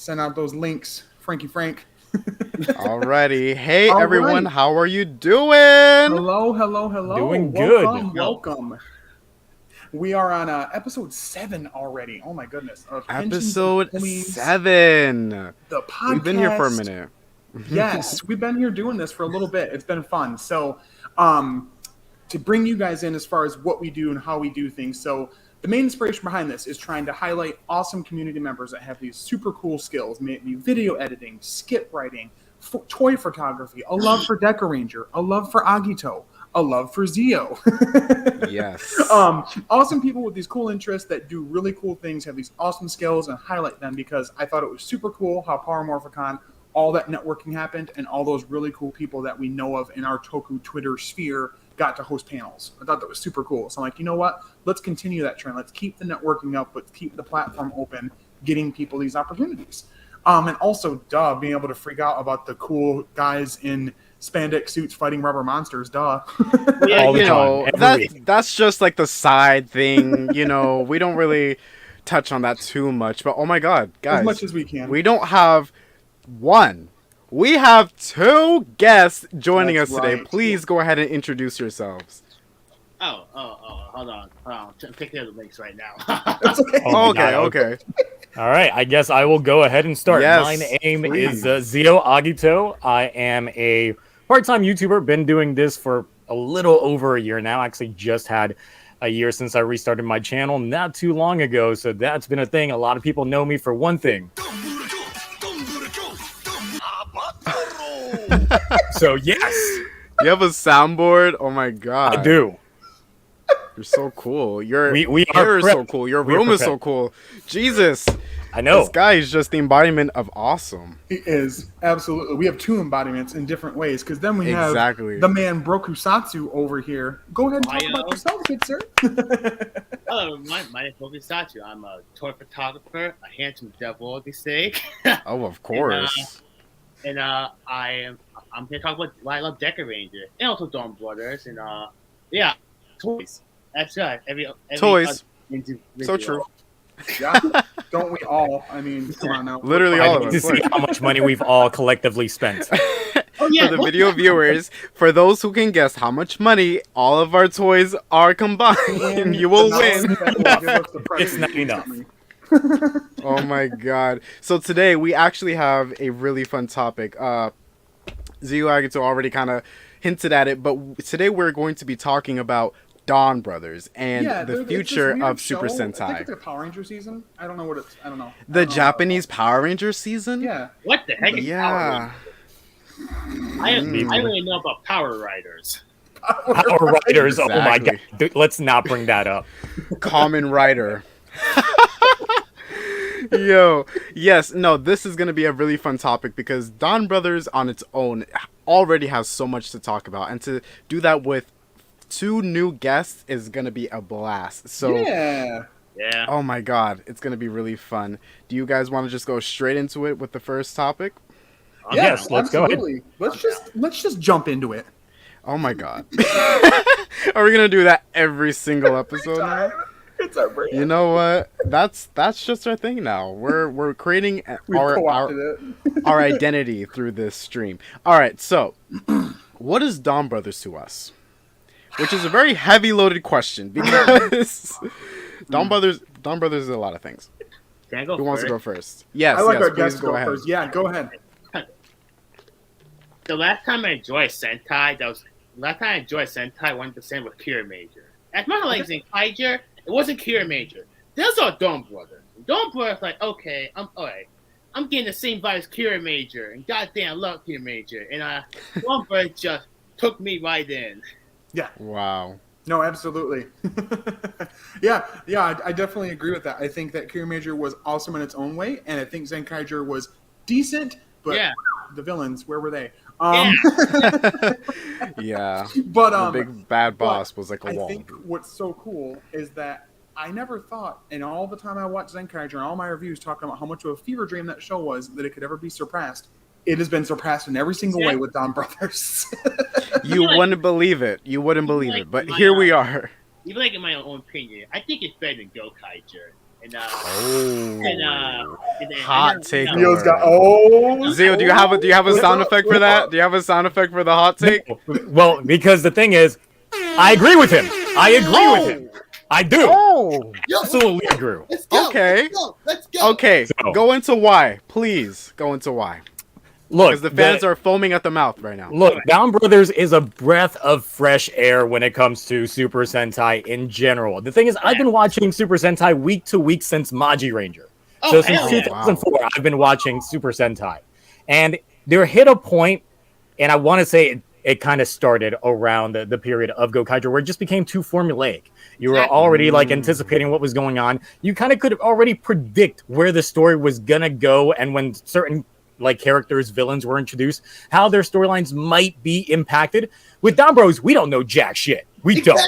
Send out those links, Frankie Frank. Alrighty. Hey, All everyone. right. How are you doing? Hello. Doing welcome, good. welcome. We are on episode 7 already. Oh my goodness. Of Henshins Episode and Homies, 7. the podcast. We've been here for a minute. Yes, we've been here doing this for a little bit. It's been fun. So, to bring you guys in as far as what we do and how we do things. So, the main inspiration behind this is trying to highlight awesome community members that have these super cool skills, maybe video editing, skit writing, toy photography, a love for Deca Ranger, a love for Agito, a love for Zio. Yes. Awesome people with these cool interests that do really cool things, have these awesome skills, and highlight them because I thought it was super cool how Power Morphicon, all that networking happened, and all those really cool people that we know of in our Toku Twitter sphere got to host panels. I thought that was super cool. So I'm like, you know what? Let's continue that trend. Let's keep the networking up. Let's keep the platform open, getting people these opportunities. And also, being able to freak out about the cool guys in spandex suits fighting rubber monsters. Yeah, All the time, that's just like the side thing. We don't really touch on that too much. But oh my God, guys. As much as we can. We don't have one. We have 2 guests joining us today. Right. Please go ahead and introduce yourselves. Oh, hold on. I'm picking up the links right now. That's okay. Okay. All right, I guess I will go ahead and start. Yes, My name please. is Zio Agito. I am a part-time YouTuber. Been doing this for a little over a year now. Actually, just had a year since I restarted my channel not too long ago. So that's been a thing. A lot of people know me for one thing. So yes, You have a soundboard? Oh my God. I do. You're so cool. Your We hair are is so prepped. cool. Your We are room is prepped. so cool. Jesus. I know. This guy is just the embodiment of awesome. He is. Absolutely. We have 2 embodiments in different ways because then we Exactly. have the man Brokusatsu over here. Go ahead and talk about yourself, good sir. Hello, my name is Pokisatsu. I'm a toy photographer, a handsome devil, they say. Oh, of course. And I'm here to talk about why I love Deca Ranger and also Donbrothers and yeah, toys. That's right. Every Toys. individual. So true. Yeah. Don't we all? I mean, come on now. Literally I all need of to us. see how much money we've all collectively spent. Oh yeah, For the video viewers, for those who can guess how much money all of our toys are combined, you will win. It's not enough. Oh my God. So today we actually have a really fun topic. Zio Agito already kind of hinted at it, but today we're going to be talking about Donbrothers and the future of Super I think Sentai. it's a Power Ranger season. I don't know what it's. I don't know. The Japanese Power Ranger season? Yeah. what the heck is Power Yeah. Rangers? I really know about Power Riders. Our writers, oh my Exactly. God. Dude, let's not bring that up. Common Rider. Yo, yes, no, this is going to be a really fun topic because Donbrothers on its own already has so much to talk about. And to do that with 2 new guests is going to be a blast. So, Yeah. Yeah. oh my God, it's going to be really fun. Do you guys want to just go straight into it with the first topic? Yes, let's go ahead. Absolutely. Let's just jump into it. Oh my God. Are we going to do that every single episode now? It's our brand. You know what? That's just our thing now. We're creating We've our co-opted it. our identity through this stream. All right, so what is Donbrothers to us? Which is a very heavy loaded question because Donbrothers is a lot of things. Can I go Who wants to first? go first? Yes, I like yes, our please guest to go go ahead. first. Yeah, go ahead. The last time I enjoyed Sentai, 100% was Kira Major. As much as I like Zenkaiger, it wasn't Kira Major. Those are Donbrothers. Donbrothers like, okay, I'm alright. I'm getting the same vibe as Kira Major, and goddamn, I love Kira Major. And Donbrothers just took me right in. Yeah. Wow. No, absolutely. yeah, I definitely agree with that. I think that Kira Major was awesome in its own way, and I think Zenkaiger was decent, but Yeah. the villains, where were they? Yeah. But The big bad boss was like a I wall. think what's so cool is that I never thought, in all the time I watched Zenkaiger and all my reviews talking about how much of a fever dream that show was, that it could ever be surpassed. It has been surpassed in every single way with Donbrothers. You wouldn't believe it. You wouldn't believe it. But here we are. Even like in my own opinion, I think it's better than Gokaiger. And Hot take. Leo's got oh. Zio, do you have a sound effect for that? Do you have a sound effect for the hot take? No. Well, because the thing is, I agree with him. I agree with him. I do. Oh, Absolutely agree. Let's go. Okay. Let's go. okay. So- Go into why, please. Go into why. Look, Because the fans are foaming at the mouth right now. Look, Donbrothers is a breath of fresh air when it comes to Super Sentai in general. The thing is, I've been watching Super Sentai week to week since Maji Ranger. So since hell yeah. 2004, I've been watching Super Sentai. And there hit a point, and I want to say it kind of started around the period of Gokaiger where it just became too formulaic. You were already like anticipating what was going on. You kind of could already predict where the story was going to go, and when certain like characters, villains were introduced, how their storylines might be impacted. With Donbros, we don't know jack shit. We don't.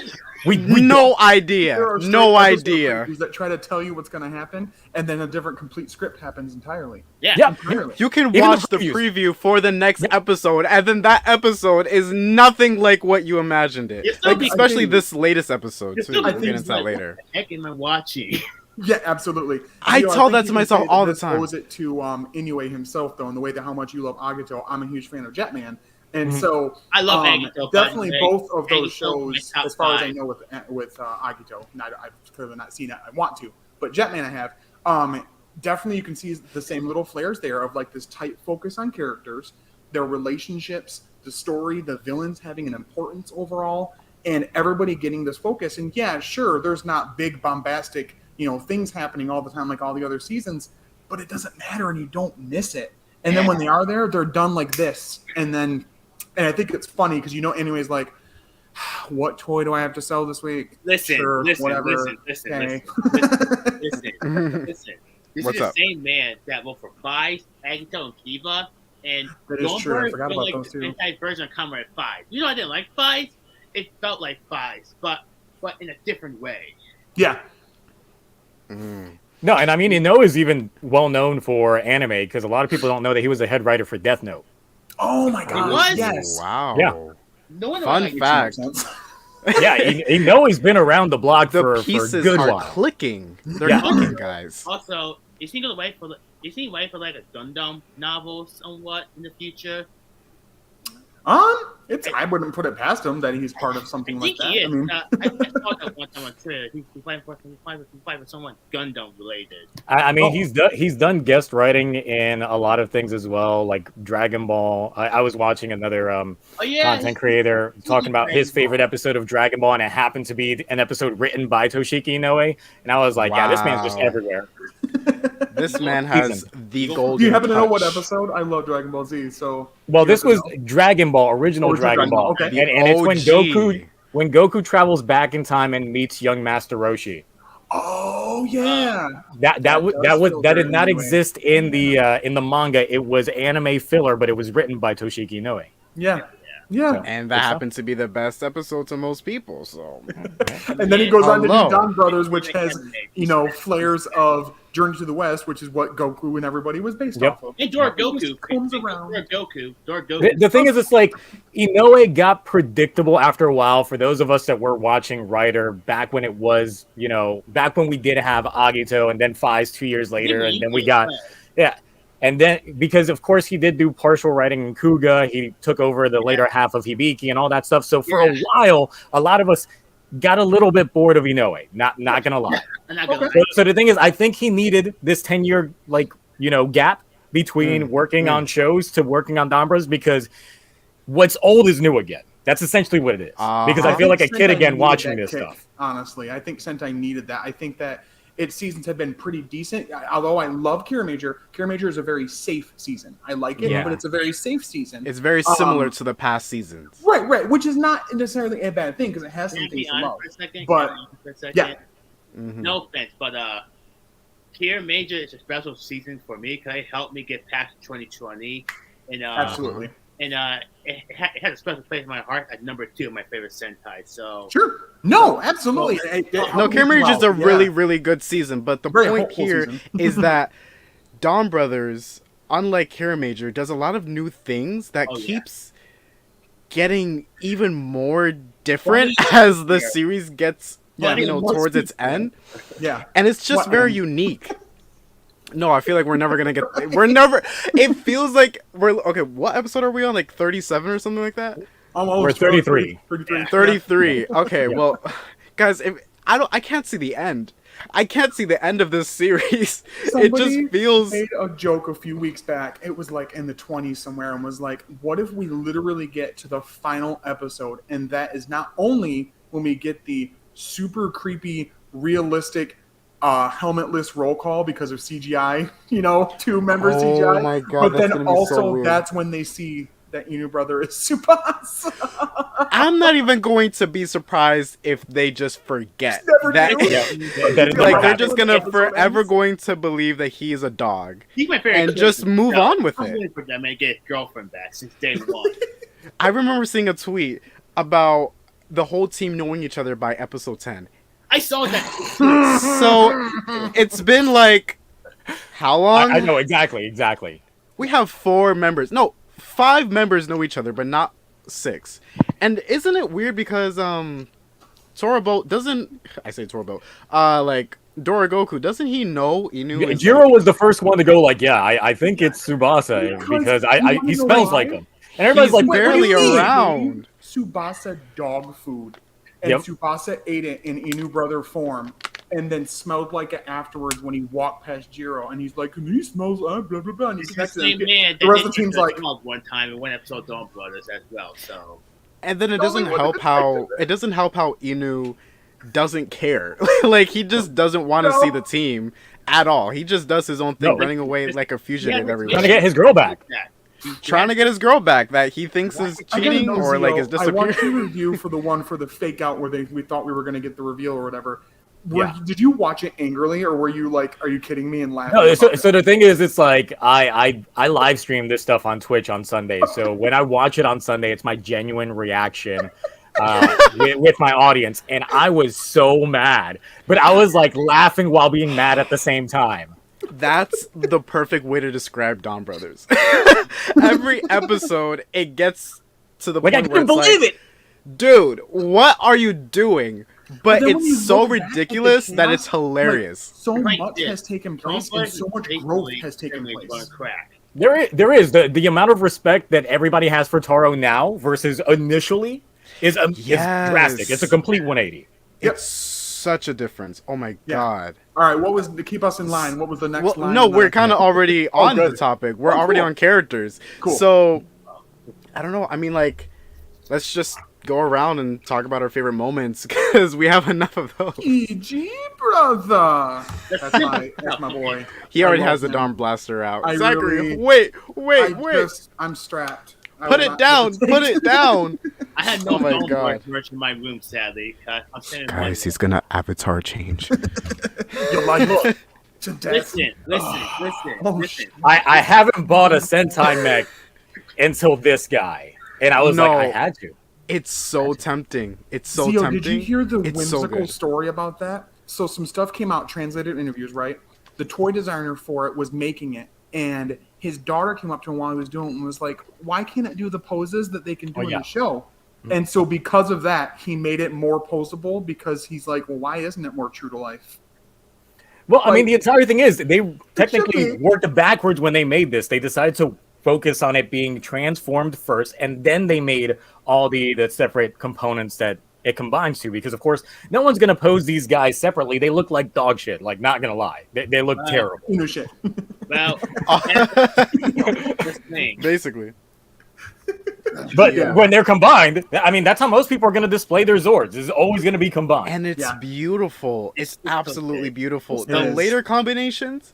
We No idea. There are No straight episode idea. previews that try to tell you what's going to happen, and then a different complete script happens entirely. Yeah. Entirely. You can Even watch the the previews. preview for the next episode, and then that episode is nothing like what you imagined it. It's still Like, be- especially this latest episode, It's too. still We'll be- get into that later. What the heck am I watching? Yeah, absolutely. I You know, tell think that you to can myself say that all the this time. owes it to Inuoe himself, though, in the way that how much you love Agito. I'm a huge fan of Jetman, and Mhm. so I love Agito. by definitely the way. both of those Agito's my shows, top as far as I 5. know, with Agito. I've clearly not seen it. I want to, but Jetman I have. Definitely, you can see the same little flares there of like this tight focus on characters, their relationships, the story, the villains having an importance overall, and everybody getting this focus. And yeah, sure, there's not big bombastic, things happening all the time like all the other seasons, but it doesn't matter and you don't miss it. And then when they are there, they're done like this. And I think it's funny because anyways, like, what toy do I have to sell this week? Listen, Sure, listen, whatever. listen. Okay. Listen. This What's is the up? same man that wrote for Five, Agito, and Kiva, and That is true. I Donbrothers forgot were about like those the two. Sentai version of Kamen Rider 5. I didn't like 5. It felt like 5, but in a different way. Yeah. No, and I mean, Inuoe is even well known for anime because a lot of people don't know that he was the head writer for Death Note. Oh my god. was? Yes. Wow. Yeah. No one Fun like fact. Yeah, Inuoe's been around the block The for a pieces good are while. clicking. They're Yeah. clicking, guys. Also, is he gonna write for like a Gundam novel somewhat in the future? I wouldn't put it past him that he's part of I something like think that. he is. I mean, I saw that one time on Twitter. He's fighting for someone Gundam related. I mean, Oh. he's done guest writing in a lot of things as well, like Dragon Ball. I was watching another Oh yeah, content creator talking about his Dragon Ball. favorite episode of Dragon Ball, and it happened to be an episode written by Toshiki Inoue. And I was like, yeah, this man's just Wow. everywhere. This man has the golden do you happen to know what touch. episode? I love Dragon Ball Z, so Well, you this happen was to know? Dragon Ball, original Original Dragon Dragon Ball, Ball, okay. and it's when OG. Goku travels back in time and meets young Master Roshi. Oh yeah. That does feel did very not Inoue. exist in the manga. It was anime filler, but it was written by Toshiki Inoue. Yeah. Yeah. And that happened to be the best episode to most people, so. And then he goes on to do Hello. Donbrothers, which has, flares of Journey to the West, which is what Goku and everybody was based Yep. off of. And Dora It just Goku comes around. Dora Goku. The thing is, it's like Inoue got predictable after a while. For those of us that were watching Rider back when it was, back when we did have Agito, and then Fies 2 years later, and then we got and then because of course he did do partial writing in Kuga, he took over the later half of Hibiki and all that stuff. So for a while, a lot of us got a little bit bored of Inoue. Not gonna lie. I'm not gonna Okay. lie. So the thing is, I think he needed this 10-year gap between working on shows to working on Donbrothers, because what's old is new again. That's essentially what it is. Because I feel like a think kid Sentai again needed watching that this kick, stuff. Honestly, I think Sentai needed that. I think that its seasons have been pretty decent. Although I love Kira Major is a very safe season. I like it, Yeah. but it's a very safe season. It's very similar to the past seasons. Right, which is not necessarily a bad thing because it has Can some I be things to honest love. for a second? But- Can I be honest for a second? Yeah. Mhm. No offense, but Kira Major is a special season for me because it helped me get past 2020, and Absolutely. and it had a special place in my heart at number 2 of my favorite Sentai. So Sure. No, absolutely. No, Cambridge is a really, really good season, but the Very point hopeful here season. is that Donbrothers, unlike Kira Major, does a lot of new things that Oh, yeah. keeps getting even more different Well, as the yeah. series gets Yeah. you know, towards its end, Yeah. and it's just What very end? unique. No, I feel like we're never gonna get. We're never. It feels like we're okay. What episode are we on? Like 37 or something like that. Almost. We're 33. 33. 33. Okay, well, guys, if I can't see the end. I can't see the end of this series. It Somebody just feels. made a joke a few weeks back. It was like in the 20s somewhere, and was like, "What if we literally get to the final episode, and that is not only when we get the super creepy, realistic, helmetless roll call because of CGI, you know, 2-member CGI, my God, but that's then gonna be so also weird. that's when they see that Inu brother is Tsubasa." I'm not even going to be surprised if they just forget Never that. do. That is Like not they're just happening. gonna forever going to believe that he is a dog He's my favorite and character. just move No, on with I'm it. waiting for them to get his girlfriend back since day one. I remember seeing a tweet about the whole team knowing each other by episode 10. I saw that. So it's been like how long? I know exactly. We have 4 members. No, 5 members know each other, but not 6. And isn't it weird because Torobo doesn't. I say Torobo. Like Dorogoku, doesn't he know Inu? is, Jiro like- was the first one to go like, yeah, I think it's Tsubasa because you he know smells why? like him. And everybody's He's like, barely what do you mean? around. Tsubasa dog food, and Yep. Tsubasa ate it in Inu brother form, and then smelled like it afterwards when he walked past Jiro, and he's like, "He smells blah blah blah." And he's It's the next to same him. man The that rest did of the team's the like, club one time in one episode of Donbrothers as well. So And then it Tell me doesn't what the help how Inu doesn't care. Like he just doesn't want to No. see the team at all. He just does his own thing, No. running away like a fugitive Yeah, everywhere. Trying to get his girl back. that. Trying to get his girl back that he thinks is I gotta cheating know, or like Zio, is I watched disappearing. your review for the one for the fake out where we thought we were going to get the reveal or whatever. Yeah. Did you watch it angrily, or were you like, "Are you kidding me?" and laughing? No, about it? so the thing is, it's like I live stream this stuff on Twitch on Sunday. So when I watch it on Sunday, it's my genuine reaction with my audience, and I was so mad, but I was like laughing while being mad at the same time. That's the perfect way to describe Donbrothers. Every episode, it gets to the Like I point where couldn't it's believe like, it. dude, what are you doing? But then when you it's so look back at the ridiculous that chaos, it's hilarious. So Right, much yeah. has taken place, and so much growth has taken place. Crack. There is the amount of respect that everybody has for Taro now versus initially is Yes. drastic. It's a complete 180. Yep. It's such a difference. Oh my Yeah. god. All right, what was to keep us in line? What was the next Well, line? no, on the- we're kind of already on good. the topic. We're Oh, already cool. on characters. Cool. So, I don't know. I mean, like, let's just go around and talk about our favorite moments because we have enough of those. EG brother. That's my boy. He I already love has the him. Dawn Blaster out. I Zachary, really- wait. I'm strapped. I Put will it not down. hesitate. Put it down. I had no Oh my Donbrothers God. merch in my room, sadly. I'm sending Guys, he's gonna avatar change. You like it to death. Listen. Oh, listen. I haven't bought a Sentai mech until this guy, and I was No. like, I had to. It's so tempting. It's so Zio, tempting. did you hear the It's so whimsical good. story about that? So some stuff came out, translated interviews, right? The toy designer for it was making it, and his daughter came up to him while he was doing it and was like, "Why can't it do the poses that they can do Oh, in yeah. the show?" And so because of that, he made it more posable because he's like, "Well, why isn't it more true to life?" Well, I mean, Like- the entire thing is they technically be. worked backwards when they made this. They decided to focus on it being transformed first, and then they made all the separate components that it combines to. Because of course, no one's gonna pose these guys separately. They look like dog shit. Like, not gonna lie, they look terrible. You know shit. Well, this thing. Basically. But Yeah. when they're combined, I mean, that's how most people are gonna display their Zords. Is always gonna be combined. And it's Yeah. beautiful. It's It's so absolutely good. beautiful. It The is. later combinations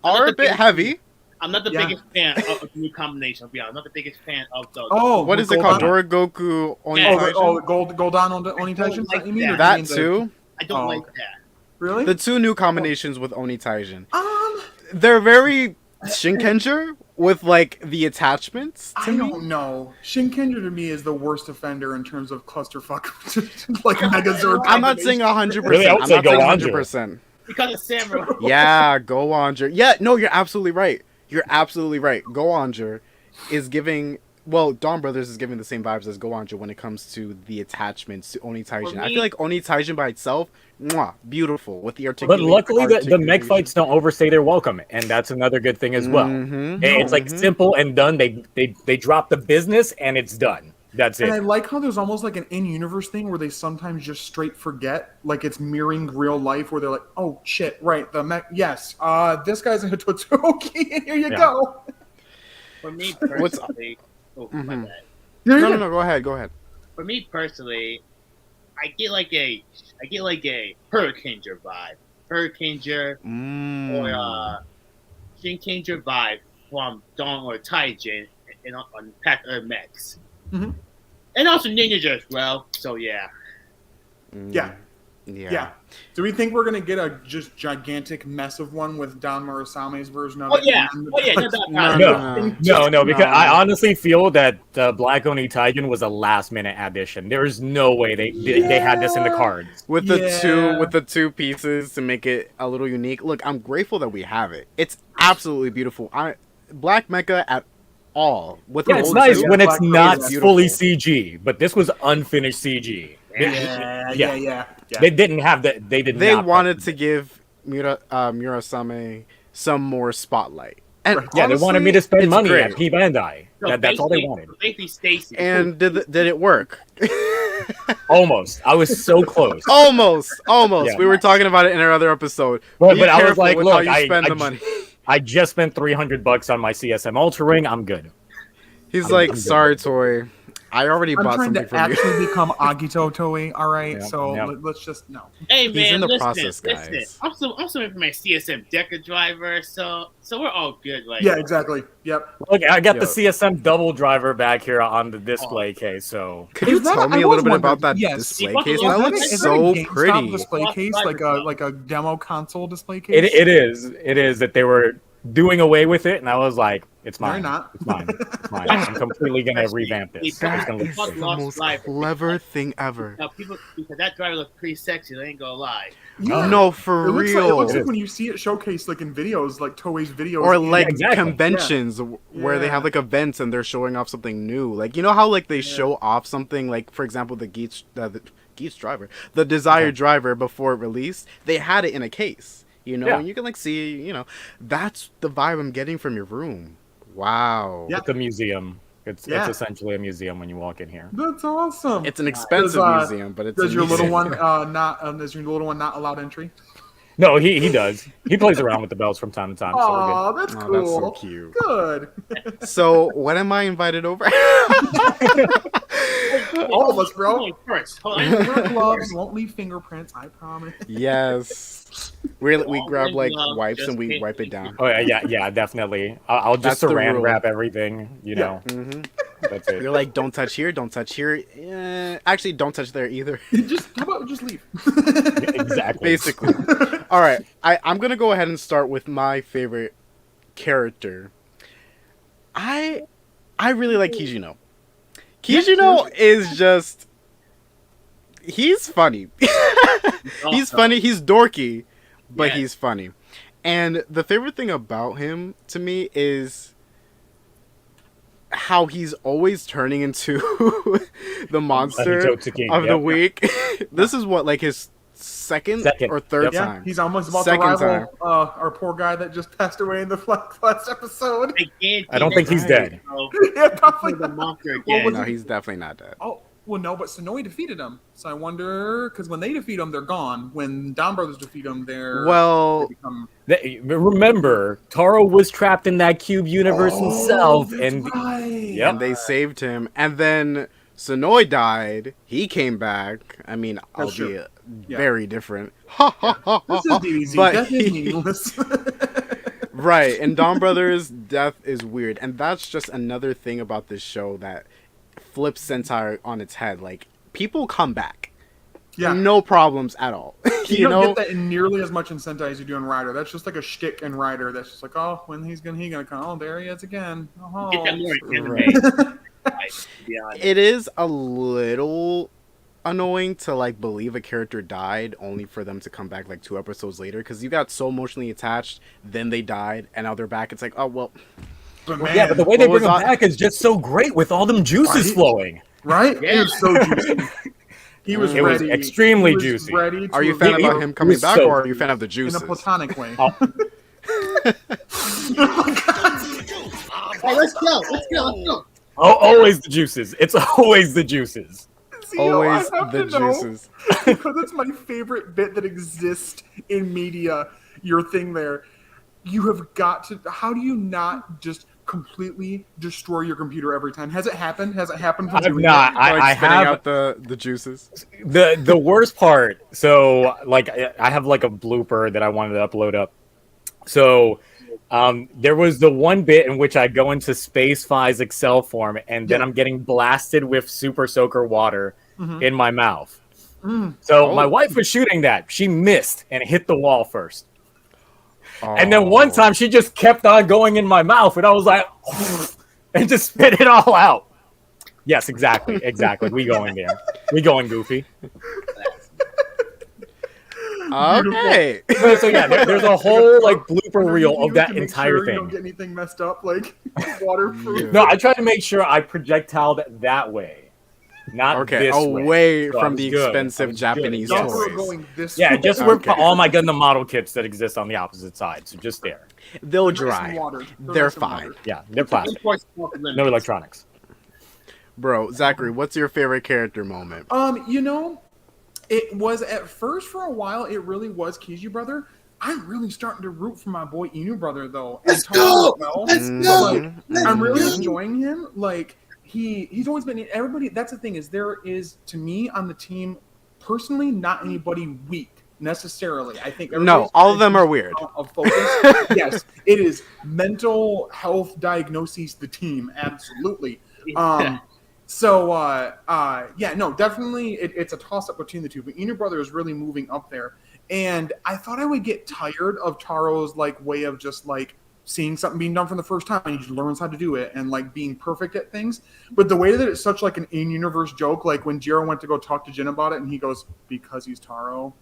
I'm are not a the bit biggest- heavy. I'm not the Yeah. biggest fan of the new combination. I'll be honest. I'm not the biggest fan of the. Oh, What is it Goldan? called? Dorogoku Oh, Onitaishin? Goldan on the Onitaishin? like You mean, or that. do That you mean the- too. I don't Oh, like okay. that. Really? The 2 new combinations with Onitaishin. Um, They're very Shinkenger with like the attachments to I me. don't know. Shinkenger to me is the worst offender in terms of clusterfuck, like Megazord. I'm not saying 100%. Really, I would I'm say not saying Go 100%. Because of Samurai. Yeah, Go Onjer. Yeah, no, you're absolutely right. You're absolutely right. Go Onjer is giving well, Dawn Brothers is giving the same vibes as Goanjo when it comes to the attachments to Oni Taijin. I me- feel like Oni Taijin by itself, mwah, beautiful with the But articulation. luckily, the mech fights don't overstay their welcome, and that's another good thing as well. Mhm. It's like simple and done. They drop the business, and it's done. That's And I it. like how there's almost like an in-universe thing where they sometimes just straight forget, like it's mirroring real life, where they're like, "Oh shit, right, the mech, yes, this guy's a Totsuki, and here you Yeah. go." For me What's- personally, oh my Mhm. bad. No, go ahead. For me personally, I get like a Hurricaneer vibe, Hurricaneer or Shinkanger vibe from Dawn or Taijin on Pack Earth Mechs. Mhm. And also Ninja as well. So yeah. Yeah. Yeah. Yeah. Do we think we're gonna get a just gigantic mess of one with Don Murasame's version of Oh it? yeah. And then Oh yeah. No, because I honestly feel that Black Oni Taijin was a last minute addition. There's no way they had this in the cards. With the Yeah. two pieces to make it a little unique. Look, I'm grateful that we have it. It's absolutely beautiful. Black Mecha at all. With Yeah, the it's old nice two, when it's Black not Rose is fully beautiful. CG, but this was unfinished CG. Yeah. They didn't have that. They did. They not wanted to give Murasame some more spotlight. And Right. Yeah, they wanted me to honestly, spend it's money great. at P Bandai. That's all they wanted. Basically, Stacy. And did it work? Almost. I was so close. Almost. Yeah. We were talking about it in our other episode. But Be I was careful like, with look, how you spend the money. I just spent $300 on my CSM Ultra Ring. I'm good. He's I'm like, good. sorry, Toy. I already I'm bought trying something to from you. actually become Agito Toei. All right, Yeah, so yeah. let's just no. Hey He's man, in the listen, process, listen. guys. I'm still waiting for my CSM Deca driver, so we're all good. Like, Yeah, exactly. Yep. Look, I got Yo. the CSM double driver back here on the display case. So Could you Is that- tell me I a was little bit about wondering, that yes. display Is case? that That a- looks is that a so GameStop pretty. display case, like a demo console display case. it is that they were doing away with it, and I was like, it's No, mine. you're not. It's mine. It's mine. I'm completely gonna revamp this. It's That gonna look is great. the Lost most driver. clever thing ever. Now people, because that driver looks pretty sexy. I ain't gonna lie. Yeah. No, for It looks real. like when you see it showcased like in videos, like Toei's videos, Or in- like exactly. conventions where they Yeah. have like events and they're showing off something new. Like, you know how like they show off something, like for example the Geats driver, the Desire driver before it released, they had it in a case, you know, Yeah. and you can like see, you know, that's the vibe I'm getting from your room. Wow. Yeah. It's a museum. It's Yeah. essentially a museum when you walk in here. That's awesome. It's an expensive Does, museum, but it's Does a your little museum. one does your little one not allowed entry? No, he does. He plays around with the bells from time to time. So we're good. Oh, that's Oh, cool. that's so cute. Good. So when am I invited over? All of us, bro. Hold on first. Hold Wear on. gloves, won't leave fingerprints. I promise. Yes. We grab like Love, wipes just and we can't wipe it keep down. Oh yeah, definitely. I'll That's just the saran rule. wrap everything. You know, hmm that's it. You're like, don't touch here, don't touch here. Actually, don't touch there either. How about just leave? Exactly. Basically. All right, I'm gonna go ahead and start with my favorite character. I really like Kijino. Kijino is just he's funny. He's funny. He's dorky, but Yeah. he's funny. And the favorite thing about him to me is how he's always turning into the monster Hitotsuki, of the yep. week. This is what, like his second or third Yep. Yeah, time. he's almost about Second to rival our poor guy that just passed away in the last episode. I don't think he's dead. Yeah, probably The not. monster Well, again. was No, he- he's definitely not dead. Oh, well, no, but Sonoe defeated him. So I wonder, because when they defeat him, they're gone. When Donbrothers defeat him, they Well, become. Remember, Taro was trapped in that cube universe himself, Oh, that's and right. Yep. and they saved him. And then Sonoe died. He came back. I mean, That's true. albeit Yeah. very different. Ha ha ha ha. This is DBZ. But That is he- meaningless. Right, and Dawn Brothers' death is weird, and that's just another thing about this show that flips Sentai on its head. Like, people come back, Yeah. no problems at all. You, you don't know, get that in nearly as much in Sentai as you do in Rider. That's just like a shtick in Rider. That's just like, oh, when he gonna come? Oh, there he is again. Oh, Get that more anime. Right. to be honest. it is a little annoying to like believe a character died only for them to come back like 2 episodes later, because you got so emotionally attached, then they died, and now they're back. It's like, oh well, But man, Yeah, but the way they What was bring him that? back is just so great with all them juices Right? flowing. right? Yeah. It was so juicy. He was It was ready. extremely he was juicy. Ready Are you a to fan evoke about him It coming was back, so or are you a fan of the in juices? a platonic way? Oh, Hey, let's go. Let's go. Let's go. always the juices. It's always the juices. Zio, Always I have the to know, juices. because it's my favorite bit that exists in media. Your thing there, you have got to. How do you not just completely destroy your computer every time? Has it happened? Has it happened? From I've doing not. it? Like I spitting have out the juices. the worst part. So like I have like a blooper that I wanted to upload up. So there was the one bit in which I go into Space Fi's Excel form, and then Yeah. I'm getting blasted with Super Soaker water Mhm. in my mouth. Mm. So Oh. my wife was shooting that. She missed and hit the wall first. And then one time she just kept on going in my mouth, and I was like, and just spit it all out. Yes, exactly. We going there. We going goofy. Okay. So yeah, there's a whole like blooper Whatever reel you of do that to make entire sure You don't thing. get anything messed up, like waterproof. Yeah. No, I tried to make sure I projectiled that way, not Okay, this way. away So I from was the good. expensive I was Japanese good. Y'all Yes. were toys. going this Yeah, way. just Okay. for all my Gundam model kits that exist on the opposite side. So just there. They'll They're nice and dry. watered. They're nice and fine. watered. Yeah, they're plastic. Imports off the limits. No electronics. Bro, Zachary, what's your favorite character moment? You know, it was at first for a while. It really was Kiji brother. I'm really starting to root for my boy Inu brother though. And Let's Taro go! as well. Let's Mhm. go! Like, Let's I'm really go! enjoying him. Like he's always been everybody. That's the thing is there is to me on the team personally not anybody weak necessarily. I think No, everybody's all of them got a are decent weird. amount of focus. Yes, it is mental health diagnoses. The team absolutely. Yeah, no, definitely it's a toss up between the two. But Inu brother is really moving up there, and I thought I would get tired of Taro's like way of just like seeing something being done for the first time and he just learns how to do it and like being perfect at things. But the way that it's such like an in-universe joke, like when Jiro went to go talk to Jin about it and he goes, because he's Taro.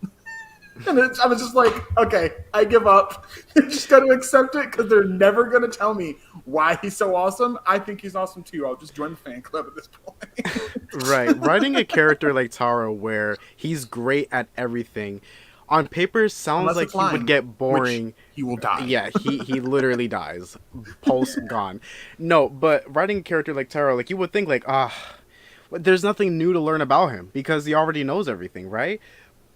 And I was just like, okay, I give up. I just got to accept it because they're never going to tell me why he's so awesome. I think he's awesome too. I'll just join the fan club at this point. Right. Writing a character like Taro where he's great at everything, on paper sounds Unless like it's he lying, would get boring. which he will die. Yeah, he literally dies. Pulse gone. No, but writing a character like Taro, like you would think like, there's nothing new to learn about him because he already knows everything, right?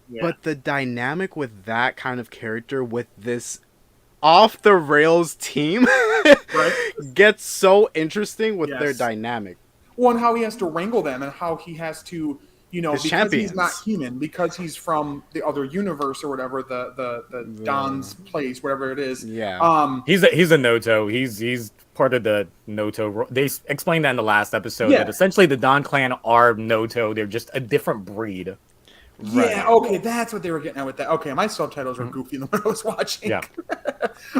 Yeah. But the dynamic with that kind of character with this off the rails team Right? gets so interesting with their Yes. dynamic. Well, and how he has to wrangle them and how he has to, you know, His because champions. he's not human, because he's from the other universe or whatever, the Don's place, whatever it is. Yeah. He's a Noto. He's part of the Noto. They explained that in the last episode Yeah. that essentially the Don clan are Noto. They're just a different breed. Yeah, okay, that's what they were getting at with that. Okay, my subtitles were goofy than what I was watching. Yeah.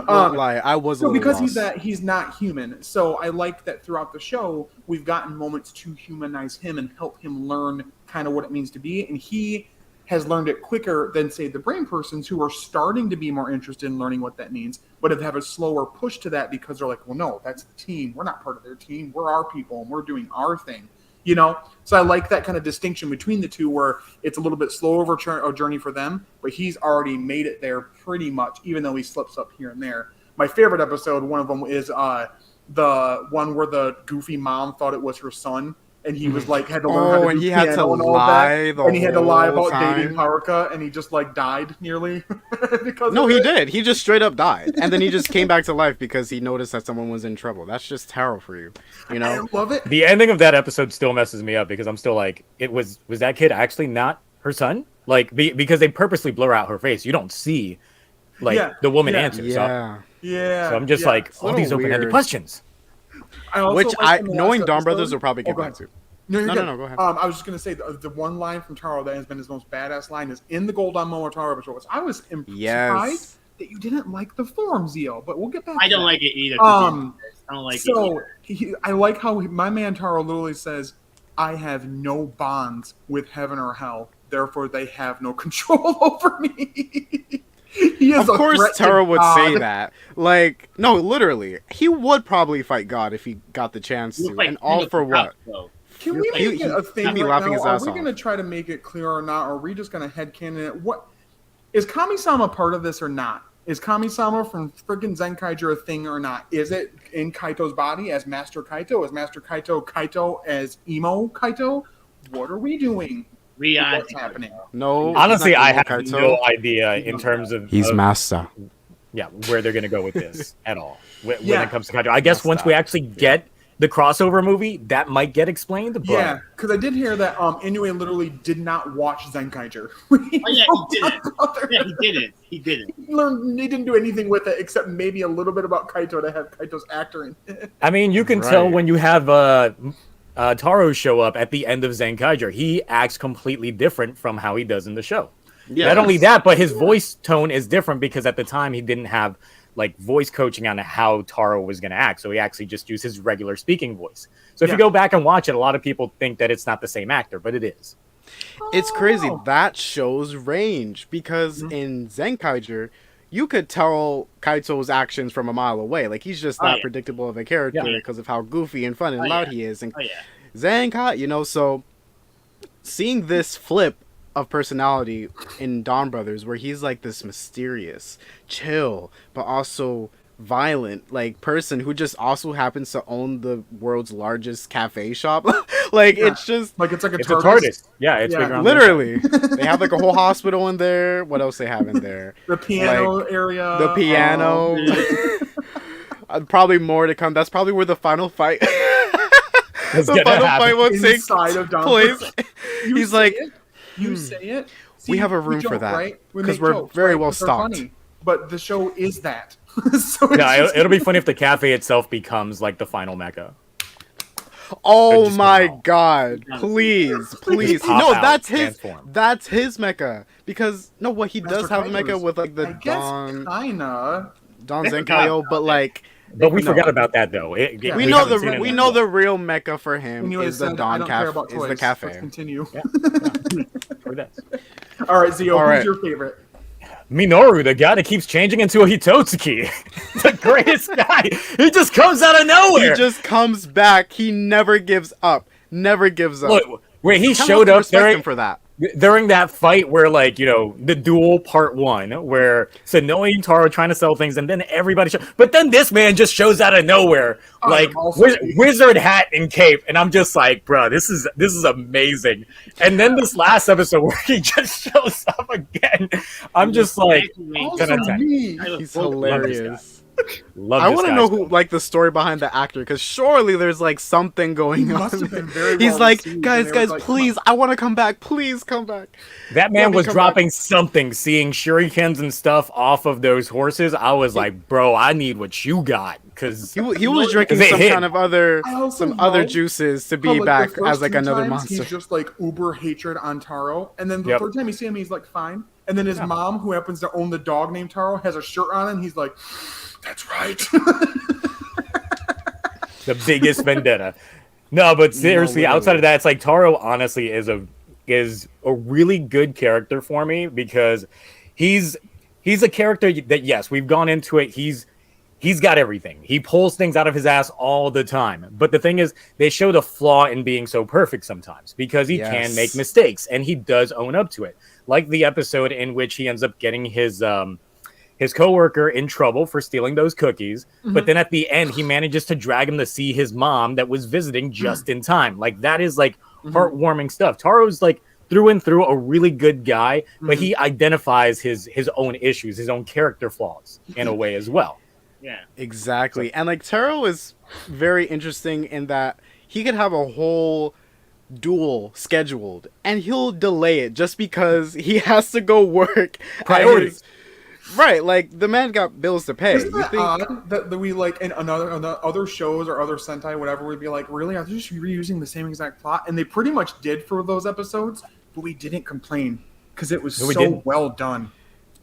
Won't lie, I was a So little because lost. he's not human. So I like that throughout the show we've gotten moments to humanize him and help him learn kind of what it means to be, and he has learned it quicker than say the brain persons who are starting to be more interested in learning what that means, but have a slower push to that because they're like, well, no, that's the team. We're not part of their team. We're our people and we're doing our thing. You know, so I like that kind of distinction between the two, where it's a little bit slower of a journey for them, but he's already made it there pretty much, even though he slips up here and there. My favorite episode, one of them, is the one where the goofy mom thought it was her son, and he was like had to learn how to and do he had to piano and all lie that, the and he had to lie whole about dating time. Haruka, and he just like died nearly because No, of he it. did. He just straight up died, and then he just came back to life because he noticed that someone was in trouble. That's just terrible for you, you I know. love it. The ending of that episode still messes me up because I'm still like, was that kid actually not her son? Like, because they purposely blur out her face. You don't see, like, Yeah, the woman yeah. answer. Yeah. Yeah. So I'm just yeah. like, It's a all little these open-ended weird. questions. I also Which like in the knowing last Donbrothers episode- will probably Oh, get go back ahead. to. No, you're No, good. no, go ahead. I was just gonna say the one line from Taro that has been his most badass line is in the Golden Momotaro episode. Was I was Yes. surprised that you didn't like the form, Zio, but we'll get back. I to don't that. like it either. Um, I don't like it So either. I like how my man Taro literally says, "I have no bonds with heaven or hell, therefore they have no control over me." He is Of a course, threat to Taro would say God. that. Like, no, literally, he would probably fight God if he got the chance He to. was like, And all for what? Can He- we he- make it a thing he'd be right laughing now? his Are ass we off. going to try to make it clear or not? Or are we just going to headcanon it? What is Kami-sama part of this or not? Is Kami-sama from freaking Zenkaiger a thing or not? Is it in Kaito's body as Master Kaito? Is Master Kaito as Emo Kaito? What are we doing? What's happening? No. Honestly, he's not I Emo have Kaito. no idea in terms of He's of, Master. yeah, where they're gonna go with this at all when Yeah. it comes to Kaito. I guess once we actually get the crossover movie, that might get explained. But Yeah, because I did hear that Inuoe literally did not watch Zenkaiger. Oh yeah, he didn't. Yeah, he didn't. He didn't. He didn't do anything with it except maybe a little bit about Kaito to have Kaito's actor in it. I mean, you can tell when you have Taro show up at the end of Zenkaiger. He acts completely different from how he does in the show. Yeah. Not only that, but his voice tone is different because at the time he didn't have like voice coaching on how Taro was going to act. So he actually just used his regular speaking voice. So if you go back and watch it, a lot of people think that it's not the same actor, but it is. It's crazy. That shows range because in Zenkaiger, you could tell Kaito's actions from a mile away. Like, he's just that predictable of a character because of how goofy and fun and loud he is. And Zenkai, you know, so seeing this flip of personality in Donbrothers, where he's like this mysterious, chill, but also violent like person who just also happens to own the world's largest cafe shop. Like it's just like it's a TARDIS. Yeah, it's big around literally. They have like a whole hospital in there. What else they have in there? The piano Like, area. The piano. Probably more to come. That's probably where the final fight. The final fight will take inside of place. He's like, you say it. See, we have a room joke, for that right? because we're very well because they're stocked. funny, but the show is that. So Yeah, it'll be funny if the cafe itself becomes like the final mecha. Oh my god! Please, please. pop No, out, that's his. transform. That's his mecha because no, what he does have a mecha Kaito's. with like the I guess Don kinda. Zenkaio, but like. But we No. forgot about that though. We know haven't seen it we yet. know the real mecha for him Inuoe is the said, I Don don't care about Cafe. Is toys. the cafe. Let's continue. Or this. All right, Zio, All who's right. your favorite? Minoru, the guy that keeps changing into a Hitotsuki. The greatest guy. He just comes out of He nowhere. just comes back. He never gives up. Never gives up. Look, where he Kinda showed up respect during, him for that. during that fight where, like, you know, the duel part 1, where Sanoe and Taro are trying to sell things, and then everybody but then this man just shows out of nowhere, like, wizard hat and cape, and I'm just like, bro, this is amazing. And then this last episode where he just shows up again, I'm just like, 10 out of 10. He's hilarious. Love I this want to guy know still. who, like, the story behind the actor, because surely there's like something going on. Must have been very He's well like, received, guys, and they was like, please, I want to come back. Please come back. That man Let me was come dropping something, seeing shurikens and stuff off of those horses. I was like, bro, I need what you got, because He was drinking They some hit. kind of other I also some other love juices to how, be like, the back first as like 2 another times, monster. He's just like uber hatred on Taro, and then the Yep. third time you see him, he's like fine. And then his mom, who happens to own the dog named Taro, has a shirt on, and he's like, "That's right." the biggest vendetta. No, but seriously, literally. outside of that, it's like Taro honestly is a really good character for me because he's a character that, yes, we've gone into it. He's got everything. He pulls things out of his ass all the time. But the thing is, they show the flaw in being so perfect sometimes because he can make mistakes, and he does own up to it. Like the episode in which he ends up getting his coworker in trouble for stealing those cookies, but then at the end he manages to drag him to see his mom that was visiting just in time. Like, that is like heartwarming stuff. Taro's like through and through a really good guy, but he identifies his own issues, his own character flaws in a way as well. Yeah. Exactly. And like Taro is very interesting in that he could have a whole duel scheduled and he'll delay it just because he has to go work. Priorities. Right, like the man got bills to pay. Isn't that odd that we like in other shows or other Sentai, whatever, we'd be like, really? Are they just reusing the same exact plot? And they pretty much did for those episodes, but we didn't complain because it was No, we so didn't. well done.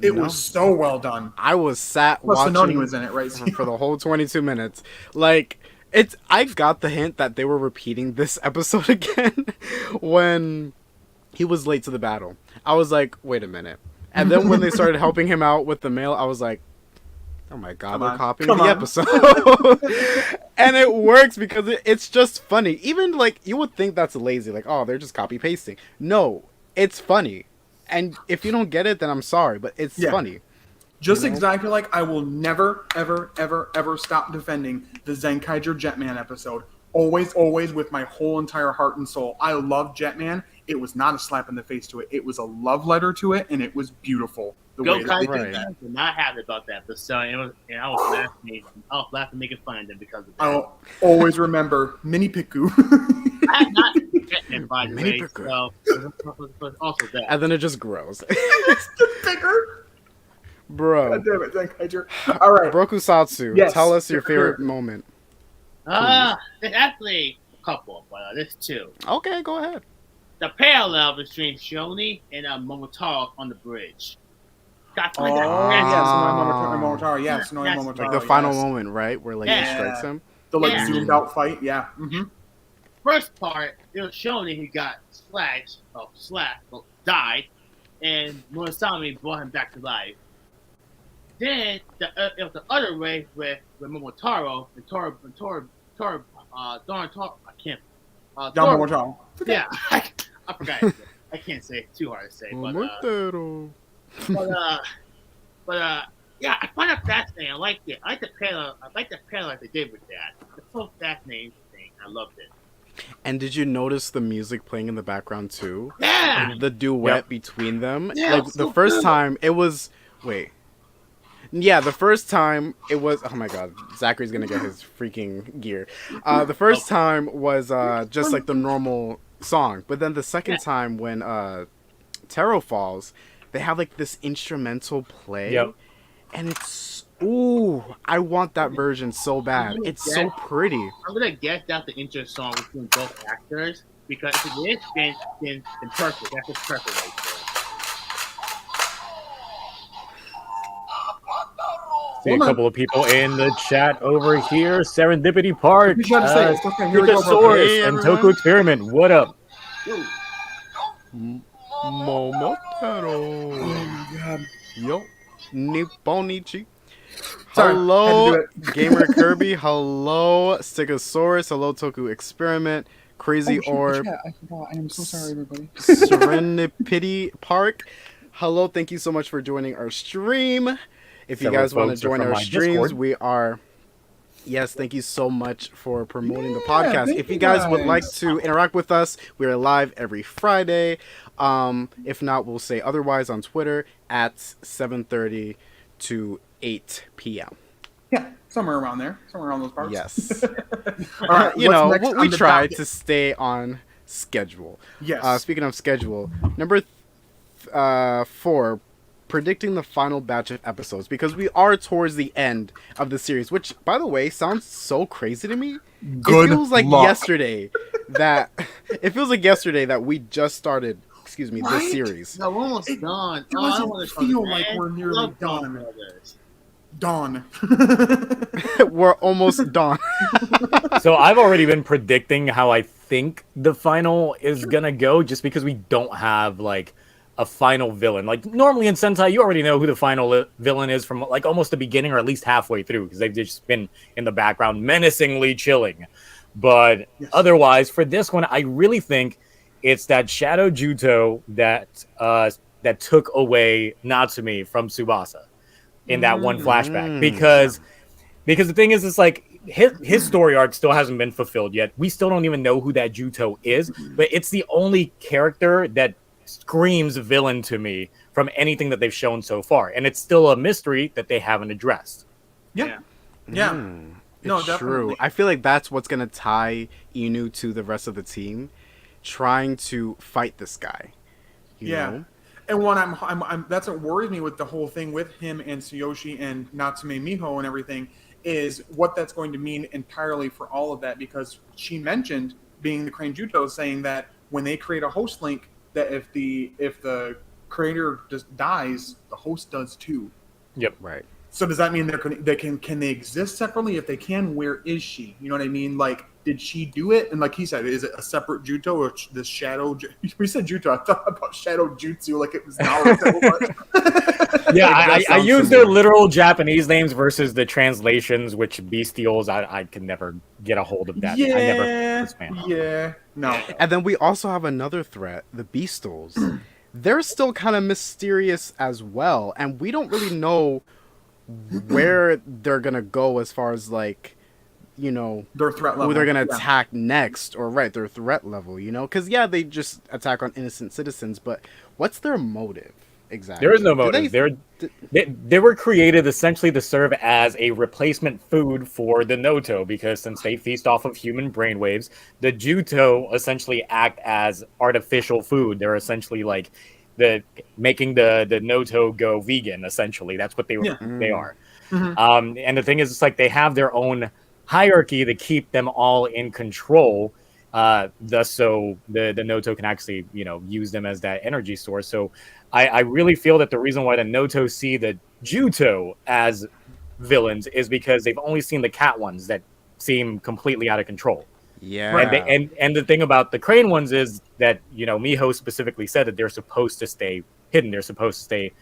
It was so well done. I was sat Plus, watching Sononi was in it, right? for the whole 22 minutes. Like, I got the hint that they were repeating this episode again when he was late to the battle. I was like, wait a minute. And then when they started helping him out with the mail, I was like, oh my god, they're copying the episode. And it works because it's just funny. Even like you would think that's lazy, like, oh, they're just copy pasting. No, it's funny. And if you don't get it, then I'm sorry, but it's funny. Just exactly like I will never, ever, ever, ever stop defending the Zenkaiger Jetman episode. Always, always with my whole entire heart and soul. I love Jetman. It was not a slap in the face to it. It was a love letter to it, and it was beautiful. Go Kaiser did not happy about that, but so I was laughing, making fun of them because of that. I'll always remember Mini Piku. I'm not Jetman, by the Mini way. Piku. So also that. And then it just grows. It's just bigger. Bro. God damn it, Zenkaiger. All right. Brokusatsu, tell us your favorite moment. There's actually a couple, but there's two. Okay, go ahead. The parallel between Shoni and Momotaro on the bridge. Yes, Sonoe Momotaro. Yes, Sonoe Momotaro. Like the final moment, right? Where like he strikes him. The zoomed out fight, yeah. Mm-hmm. First part, it was Shoni who got died, and Murasame brought him back to life. Then it was the other way with Momotaro and Donbrothers. Yeah, I forgot. I can't say it, too hard to say, yeah, I find it fascinating. I liked it. I like the parallel they did with that. It's so fascinating thing. I loved it. And did you notice the music playing in the background too? Yeah. Like the duet between them. Yeah, like the first time it was the first time it was, oh my god, Zachary's gonna get his freaking gear. The first time was just like the normal song, but then the second time when Taro falls, they have like this instrumental play, and it's I want that version so bad. It's so pretty. I'm gonna guess that's the intro song between both actors because if it is, then perfect. That's just perfect right there. See a couple of people in the chat over here. Serendipity Park, You gotta say it. Okay, here we go, bro. Pikasaurus, Hey, and everyone. Toku Experiment. What up? Momotaro. Oh my god. Yo. Nipponichi. Sorry, Hello, had to do Gamer Kirby. Hello, Stegosaurus. Hello, Toku Experiment. Crazy Orb. I forgot. I am so sorry, everybody. Serendipity Park. Hello, thank you so much for joining our stream. If you Several guys want to folks are join from our my streams, Discord. we are. Yes, thank you so much for promoting the Yeah, podcast. thank If you you guys would guys. like to interact with us, we are live every Friday. If not, we'll say otherwise on Twitter at 7:30 to 8 p.m. Yeah, somewhere around there. Somewhere around those parts. Yes. All right, You what's know, next we on the try docket? to stay on schedule. Yes. Speaking of schedule, number 4, predicting the final batch of episodes, because we are towards the end of the series, which, by the way, sounds so crazy to me. Good It feels like luck. yesterday that we just started. Excuse me, Right? this series. No, we're almost done. It I doesn't wanna feel talk, like man. we're nearly Love done. Donbrothers. Dawn. We're almost done. So I've already been predicting how I think the final is gonna go, just because we don't have like a final villain. Like normally in Sentai, you already know who the final villain is from like almost the beginning or at least halfway through, because they've just been in the background menacingly chilling. But otherwise, for this one, I really think it's that Shadow Juto that took away Natsumi from Tsubasa in that one flashback, because the thing is, it's like his story arc still hasn't been fulfilled yet. We still don't even know who that Juto is, but it's the only character that screams villain to me from anything that they've shown so far, and it's still a mystery that they haven't addressed. Yeah. No, It's definitely. true. I feel like that's what's gonna tie Inu to the rest of the team, trying to fight this guy. You know? And what I'm that's what worries me with the whole thing with him and Tsuyoshi and Natsume Miho and everything is what that's going to mean entirely for all of that, because she mentioned, being the Crane Juto, saying that when they create a host link, that if the creator just dies, the host does too. Yep. Right. So does that mean can they exist separately? If they can, where is she? You know what I mean? Like, did she do it? And like he said, is it a separate Juto or this shadow? We said Juto. I thought about shadow jutsu like it was Naruto. But Yeah, It does I sound use their similar. literal Japanese names versus the translations, which bestials, I can never get a hold of that. I never yeah, was a fan. yeah, no. And then we also have another threat, the Beastals. They're still kind of mysterious as well, and we don't really know where they're gonna go as far as like, you know, Their threat level. who they're gonna yeah. attack next, or right, their threat level. You know, because yeah, they just attack on innocent citizens, but what's their motive exactly? There is no Do motive. they- They were created essentially to serve as a replacement food for the Noto, because since they feast off of human brainwaves, the Juto essentially act as artificial food. They're essentially like making the Noto go vegan. Essentially, that's what they Yeah. are. Mhm. And the thing is, it's like they have their own hierarchy to keep them all in control. Thus, so the Noto can actually, use them as that energy source. So I really feel that the reason why the Noto see the Juto as villains is because they've only seen the cat ones that seem completely out of control. Yeah. And the thing about the crane ones is that, Miho specifically said that they're supposed to stay hidden. They're supposed to stay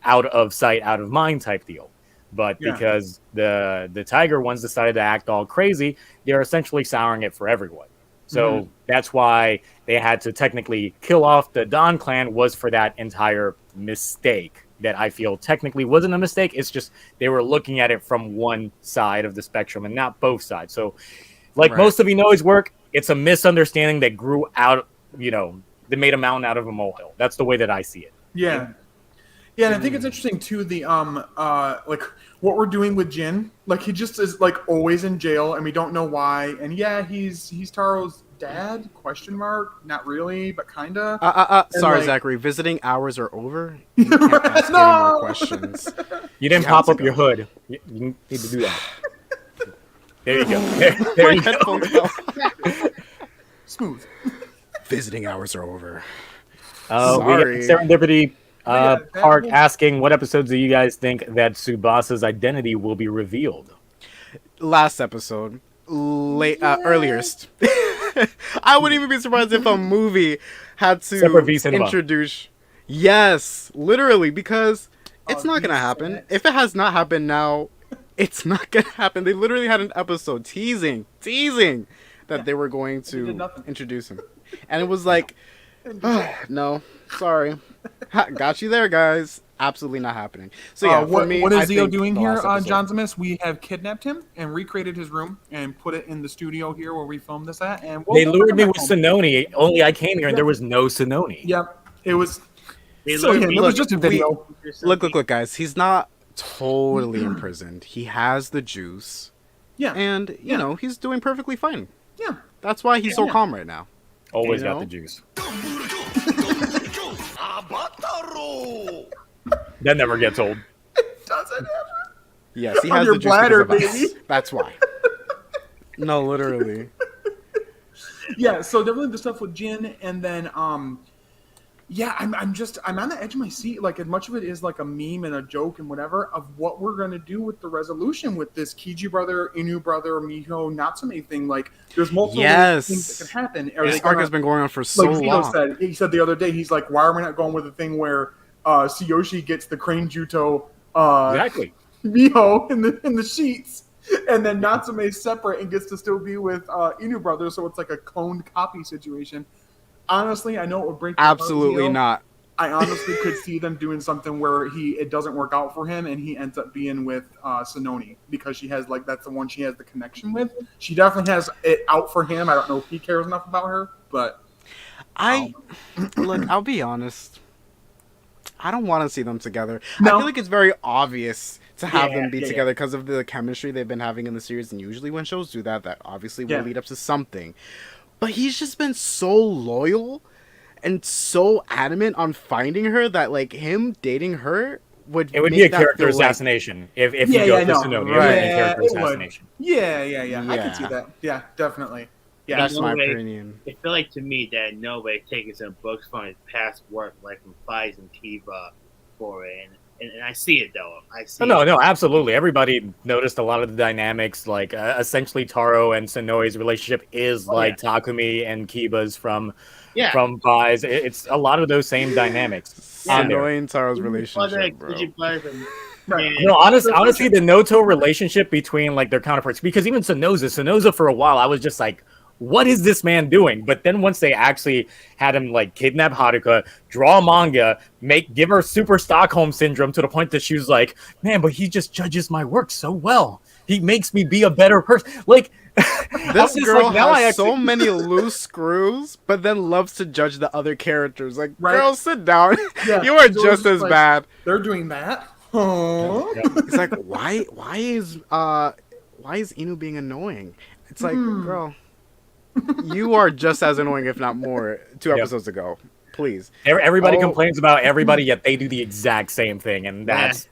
out of sight, out of mind type deal. But Yeah. because the tiger ones decided to act all crazy, they're essentially souring it for everyone. So that's why they had to technically kill off the Don clan, was for that entire mistake that I feel technically wasn't a mistake. It's just they were looking at it from one side of the spectrum and not both sides. So like Right. most of Inoe's work, it's a misunderstanding that grew out, they made a mountain out of a molehill. That's the way that I see it. Yeah. Yeah, and I think it's interesting too, the like what we're doing with Jin. Like he just is like always in jail and we don't know why. And yeah, he's Taro's dad? Question mark. Not really, but kinda. Sorry, like- Zachary. Visiting hours are over. You can't ask any No! more questions. You didn't Yeah, pop it's up your hood. You need to do that. There you go. There My you go. headphones fell. Smooth. Visiting hours are over. We got Sorry. Serendipity Yeah, that Park was- asking, what episodes do you guys think that Tsubasa's identity will be revealed? Last episode, earliest. I wouldn't even be surprised if a movie had Separate to V cinema. introduce. Yes, literally, because it's not gonna V happen. cinema. If it has not happened now, it's not gonna happen. They literally had an episode teasing that they were going They did to nothing. introduce him, and it was like, no, sorry, got you there, guys. Absolutely not happening. So yeah, for me, what I is Zio think doing the here, last episode- John Zemis? We have kidnapped him and recreated his room and put it in the studio here where we filmed this at. And They lured me him with back home. Sononi, only I came here and there was no Sononi. Yep, it was. They So lured yeah, me it was with just a the- video. Look, guys. He's not totally imprisoned. He has the juice, Yeah, and you know he's doing perfectly fine. yeah. That's why he's so Yeah. calm right now. Always You got know? the juice. That never gets old. Doesn't ever. Yes, he On has your the juice bladder, because of us. baby. That's why. No, literally. Yeah, so definitely the stuff with Jin, and then yeah, I'm on the edge of my seat. Like, as much of it is like a meme and a joke and whatever of what we're gonna do with the resolution with this Kiji brother, Inu brother, Miho, Natsume thing. Like, there's multiple Yes. things that can happen. Are This they arc gonna- has been going on for so like Zeno long. said, he said the other day, he's like, why are we not going with the thing where Tsuyoshi gets the Crane Juto Exactly. Miho in the sheets, and then Natsume is separate and gets to still be with Inu brother, so it's like a cloned copy situation. Honestly, I know it would break your heart, Absolutely Zio. not. I honestly could see them doing something where it doesn't work out for him and he ends up being with Sononi because she has that's the one she has the connection with. She definitely has it out for him. I don't know if he cares enough about her, but Look, I'll be honest. I don't want to see them together. I No. feel like it's very obvious to have Yeah, them be yeah, together because of the chemistry they've been having in the series, and usually when shows do that, that obviously will Yeah. lead up to something. But he's just been so loyal and so adamant on finding her that like him dating her would It would make be a that character feel like- assassination if Yeah, you go yeah, to no. Sononi. It would Right. be a character it would. assassination. Yeah. I can see Yeah. that. Yeah, definitely. Yeah, That's No my way. opinion. It feel like to me that Inuoe taking some books from his past work, like from Fies and Kiva, for it, and I see it though. I see. No, absolutely. Everybody noticed a lot of the dynamics. Like essentially, Taro and Sonoe's relationship is like Takumi and Kiba's from Vi's. It's a lot of those same dynamics. Sonoe and Taro's relationship, bro. Right. No, honestly, the Noto relationship between like their counterparts, because even Sonoza for a while, I was just like, what is this man doing? But then once they actually had him like kidnap Haruka, draw a manga, give her super Stockholm syndrome to the point that she was like, man, but he just judges my work so well. He makes me be a better person. Like this girl has so many loose screws, but then loves to judge the other characters. Like, girl, sit down. Yeah, you are just as bad. They're doing that. Oh. It's like, why is Inu being annoying? It's like, girl, you are just as annoying, if not more, 2 episodes ago. Please. Everybody complains about everybody, yet they do the exact same thing, and that's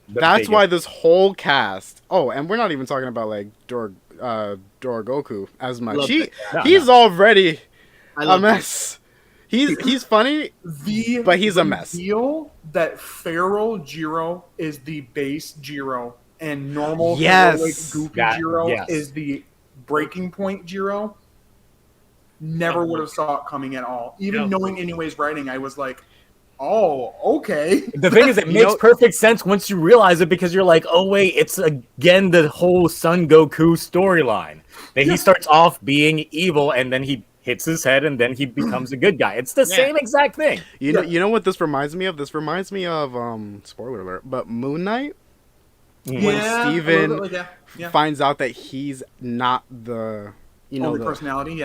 why this whole cast. Oh, and we're not even talking about like Dorogoku as much. He's already a mess. He's funny, but he's a mess. Feel that feral Jiro is the base Jiro, and normal goofy Jiro is the breaking point Jiro. Never would have saw it coming at all. Even knowing Inuoe's writing, I was like, oh, okay. The thing is, it makes perfect sense once you realize it, because you're like, oh wait, it's again the whole Son Goku storyline. That he starts off being evil, and then he hits his head, and then he becomes a good guy. It's the same exact thing. You know what this reminds me of? This reminds me of spoiler alert, but Moon Knight. When Steven finds out that he's not the only personality,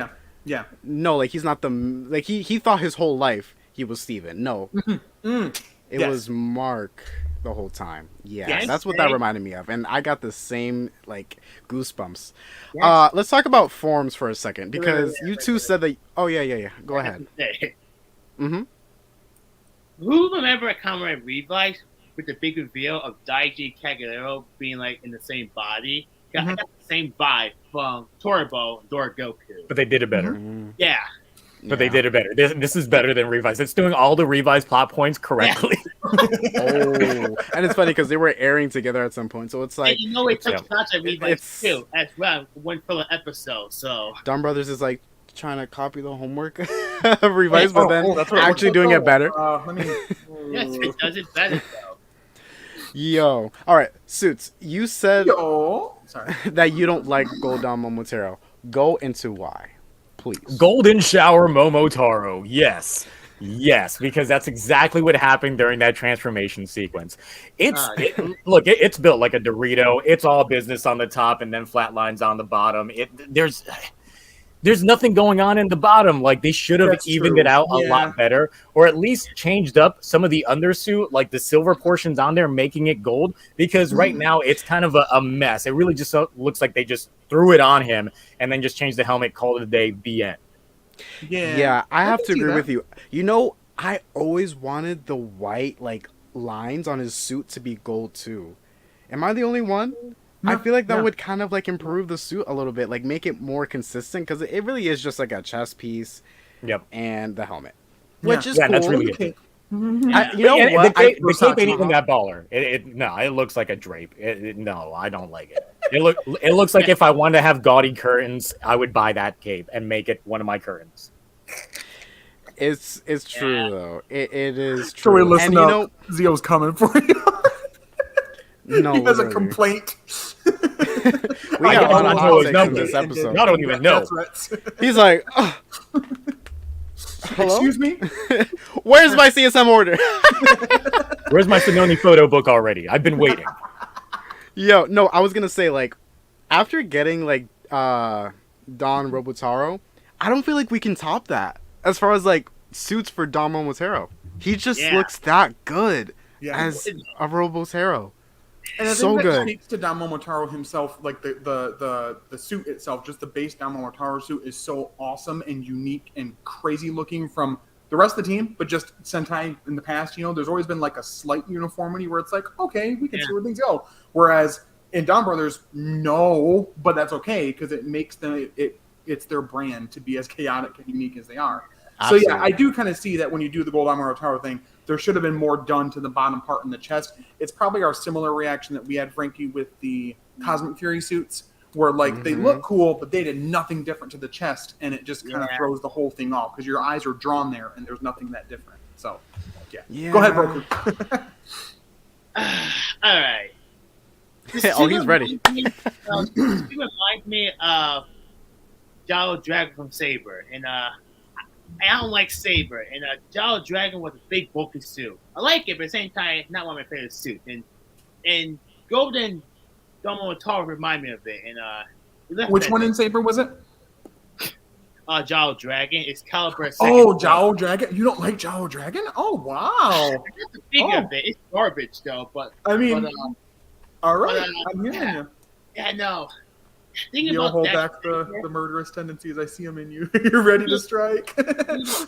no, like he's not he thought his whole life he was Steven. No. It was Mark the whole time. Yeah, that's what that reminded me of. And I got the same like goosebumps. Yes. Let's talk about forms for a second, because you two said that Go ahead. Who remember a Kamen Rider with the big reveal of Daiji Kagero being like in the same body? I got the same vibe from Torbo and Dorogoku. But they did it better. Yeah. But they did it better. This is better than Revise. It's doing all the Revise plot points correctly. And it's funny because they were airing together at some point, so it's like... And it took shots at Revise too, as well, one filler episode, so... Donbrothers is like trying to copy the homework of Revise, but then actually doing it better. Yes, it does it better, though. Yo. Alright, Suits, you said that you don't like Golden Momotaro. Go into why, please. Golden Shower Momotaro. Yes, because that's exactly what happened during that transformation sequence. It's built like a Dorito. It's all business on the top and then flat lines on the bottom. There's nothing going on in the bottom. Like, they should have evened it out a lot better, or at least changed up some of the undersuit, like the silver portions on there, making it gold, because right now it's kind of a mess. It really just looks like they just threw it on him and then just changed the helmet, called it a day, the end. Yeah, I have to agree with you. You know, I always wanted the white like lines on his suit to be gold too. Am I the only one? I feel like that would kind of like improve the suit a little bit, like make it more consistent, because it really is just like a chest piece, and the helmet, which is cool. That's really good. The cape ain't even that baller. It looks like a drape. No, I don't like it. It looks like if I wanted to have gaudy curtains, I would buy that cape and make it one of my curtains. It's true though. It is true. So we listen up. Zio's coming for you. No, he has a complaint. We got a lot of hot takes in this episode. I don't even know. He's like, excuse me? Where's my CSM order? Where's my Sononi photo book already? I've been waiting. Yo, no, I was going to say, like, after getting, like, Don Robotaro, I don't feel like we can top that as far as, like, suits for Don Momotaro. He just looks that good as a Robotaro. And I think that speaks to Don Momotaro himself, like the suit itself, just the base Don Momotaro suit is so awesome and unique and crazy looking from the rest of the team, but just Sentai in the past, there's always been like a slight uniformity where it's like, okay, we can see where things go. Whereas in Donbrothers, no, but that's okay because it makes them it's their brand to be as chaotic and unique as they are. So yeah, Absolutely. I do kind of see that when you do the Gold Armor Tower thing, there should have been more done to the bottom part in the chest. It's probably our similar reaction that we had, Frankie, with the Cosmic Fury suits, where like they look cool, but they did nothing different to the chest, and it just kind of throws the whole thing off because your eyes are drawn there and there's nothing that different. So yeah. Go ahead, Broku. All right. Oh, he's ready. This reminds me of Jolly Dragon from Saber, and I don't like Saber, and Jolly Dragon was a big bulky suit. I like it, but at the same time, it's not one of my favorite suits. And Golden Donbrothers remind me of it. And Which one in Saber was it? Jolly Dragon. It's Caliber. Oh, Jowl Dragon. You don't like Jowl Dragon? Oh, wow. That's the figure of it. It's garbage though, but I mean, all right. but, I'm hearing you. yeah, no. Think You don't about hold that. back the murderous tendencies. I see them in you. You're ready to strike. That's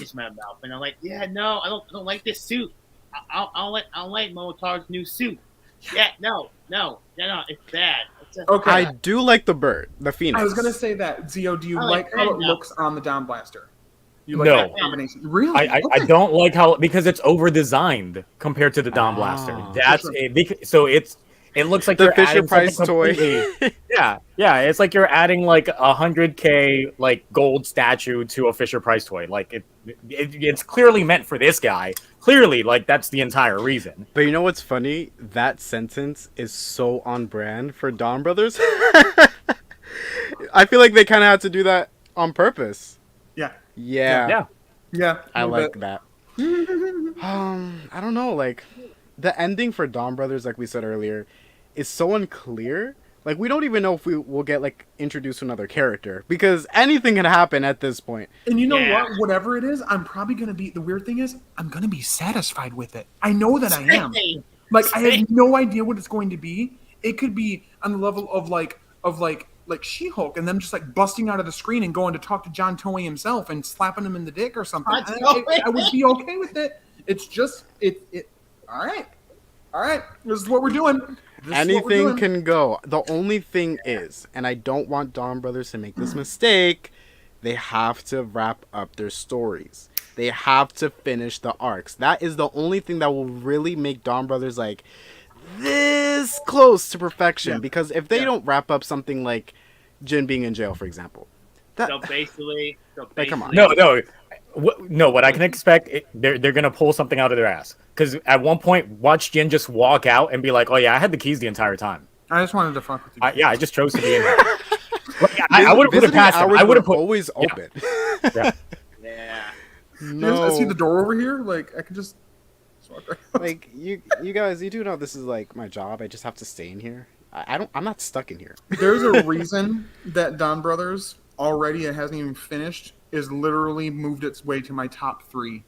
just my mouth, and I'm like, yeah, no, I don't like this suit. I don't like Momotar's new suit. Yeah, no, it's bad. Okay. I do like the bird, the phoenix. I was gonna say that. Zio, do you I like like how that it now. looks on the Down Blaster? You like No. that combination? Really? I Okay. don't like how, because it's over designed compared to the Dawn Blaster. Ah. That's For it. So it looks like The you're Fisher adding Price something toy. completely- yeah. It's like you're adding like 100K like gold statue to a Fisher Price toy. Like it's clearly meant for this guy. Clearly, like that's the entire reason. But you know what's funny? That sentence is so on brand for Donbrothers. I feel like they kind of had to do that on purpose. Yeah. Yeah. Yeah. I a little like that. I don't know, like the ending for Donbrothers, like we said earlier, is so unclear. Like we don't even know if we will get like introduced to another character because anything can happen at this point. And you know Yeah. what? Whatever it is, I'm probably gonna be. The weird thing is, I'm gonna be satisfied with it. I know that I am. Like I have no idea what it's going to be. It could be on the level of like She-Hulk and them just like busting out of the screen and going to talk to John Toei himself and slapping him in the dick or something. I would be okay with it. It's just it. All right. This is what we're doing. This is what we're Anything doing. can go. The only thing is, and I don't want Donbrothers to make this mistake, they have to wrap up their stories. They have to finish the arcs. That is the only thing that will really make Donbrothers like this close to perfection. Yeah. Because if they don't wrap up something like Jin being in jail, for example, that So basically, Like, come on. No, what I can expect, they're gonna pull something out of their ass. Because at one point, watch Jin just walk out and be like, "Oh yeah, I had the keys the entire time. I just wanted to fuck with you. I just chose to be in there." Like, I would have put it visiting past him. hours I would have put. always open. yeah. No, I see the door over here. Like I can just. walk right out. like you guys, you do know this is like my job. I just have to stay in here. I'm not stuck in here. There's a reason that Donbrothers already, it hasn't even finished, is literally moved its way to my top 3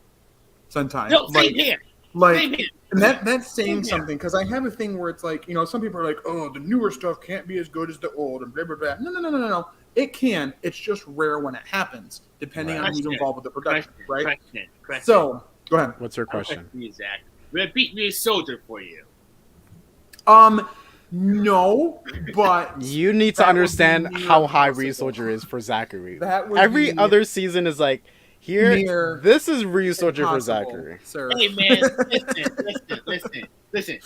Sentai. No, same here. Same here. And that's saying Same here. something, because I have a thing where it's like, some people are like, oh, the newer stuff can't be as good as the old, and blah, blah, blah. No. It can. It's just rare when it happens, depending on who's Question. involved with the production, right? Question. So, go ahead. What's your question? Zach. Repeat me a soldier for you. No, but You need to That would understand be near how high impossible. Ryu Soldier is for Zachary. That would Every be other season is like, here, near this is Ryu Soldier for impossible, Zachary. sir. Hey man, listen.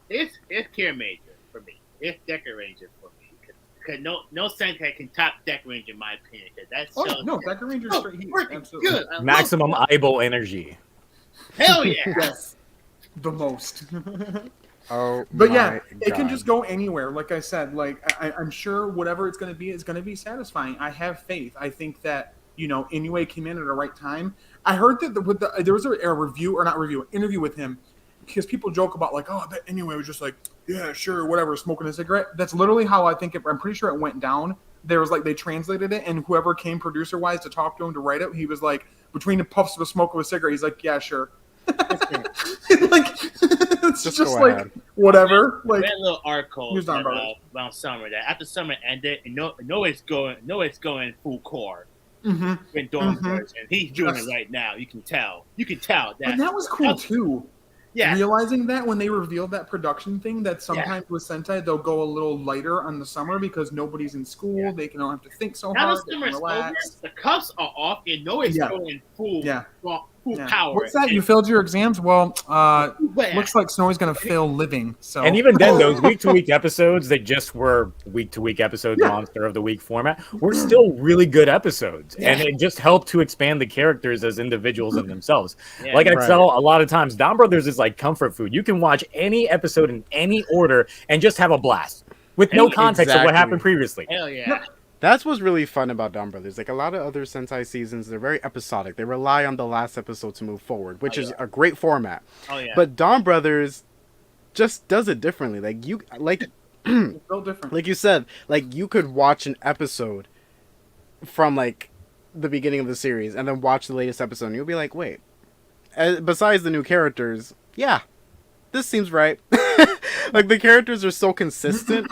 It's Cure Major for me. It's Decker Ranger for me. Because no Sentai can top Decker Ranger in my opinion. Cause that's Oh, so no, Decker Ranger's straight heat. freaking Absolutely. good. I love Maximum it. eyeball energy. Hell yeah. Yes. The most. Oh, But yeah, my it can God. just go anywhere. Like I said, I'm sure whatever it's going to be is going to be satisfying. I have faith. I think that Inuoe came in at the right time. I heard that there was a review or not review, interview with him, because people joke about like, oh, I bet Inuoe was just like, yeah, sure, whatever, smoking a cigarette. That's literally how I think it. I'm pretty sure it went down. There was like they translated it, and whoever came producer wise to talk to him to write it, he was like, between the puffs of a smoke of a cigarette, he's like, yeah, sure. Like it's Just just go like ahead. whatever. I Like read a little article Here's Donbrothers. around summer that after summer ended, and it's going full core. mhm. Been doing and he's doing it right now. You can tell. And that was cool too. Yeah. realizing that when they revealed that production thing, that sometimes with Sentai they'll go a little lighter on the summer because nobody's in school. Yeah. They don't have to think so Now hard. the They can summer's over, relax. the cuffs are off, and Noah's Yeah. going full, Yeah. full Yeah. power. What's that? You failed your exams? Well, Yeah. looks like Snowy's gonna fail living. So And even then, those week-to-week episodes that just were week-to-week episodes, Monster of the Week format, were still really good episodes. Yeah. And it just helped to expand the characters as individuals in themselves. Yeah. Like I Right. tell a lot of times, Donbrothers is like comfort food. You can watch any episode in any order and just have a blast with no context of what Exactly. happened previously. Hell yeah. That's what's really fun about Donbrothers. Like a lot of other Sentai seasons, they're very episodic. They rely on the last episode to move forward, which is a great format. Oh yeah. But Donbrothers just does it differently. it's built different. Like you said, like you could watch an episode from like the beginning of the series and then watch the latest episode and you'll be like, wait, besides the new characters, yeah, this seems right. Like the characters are so consistent.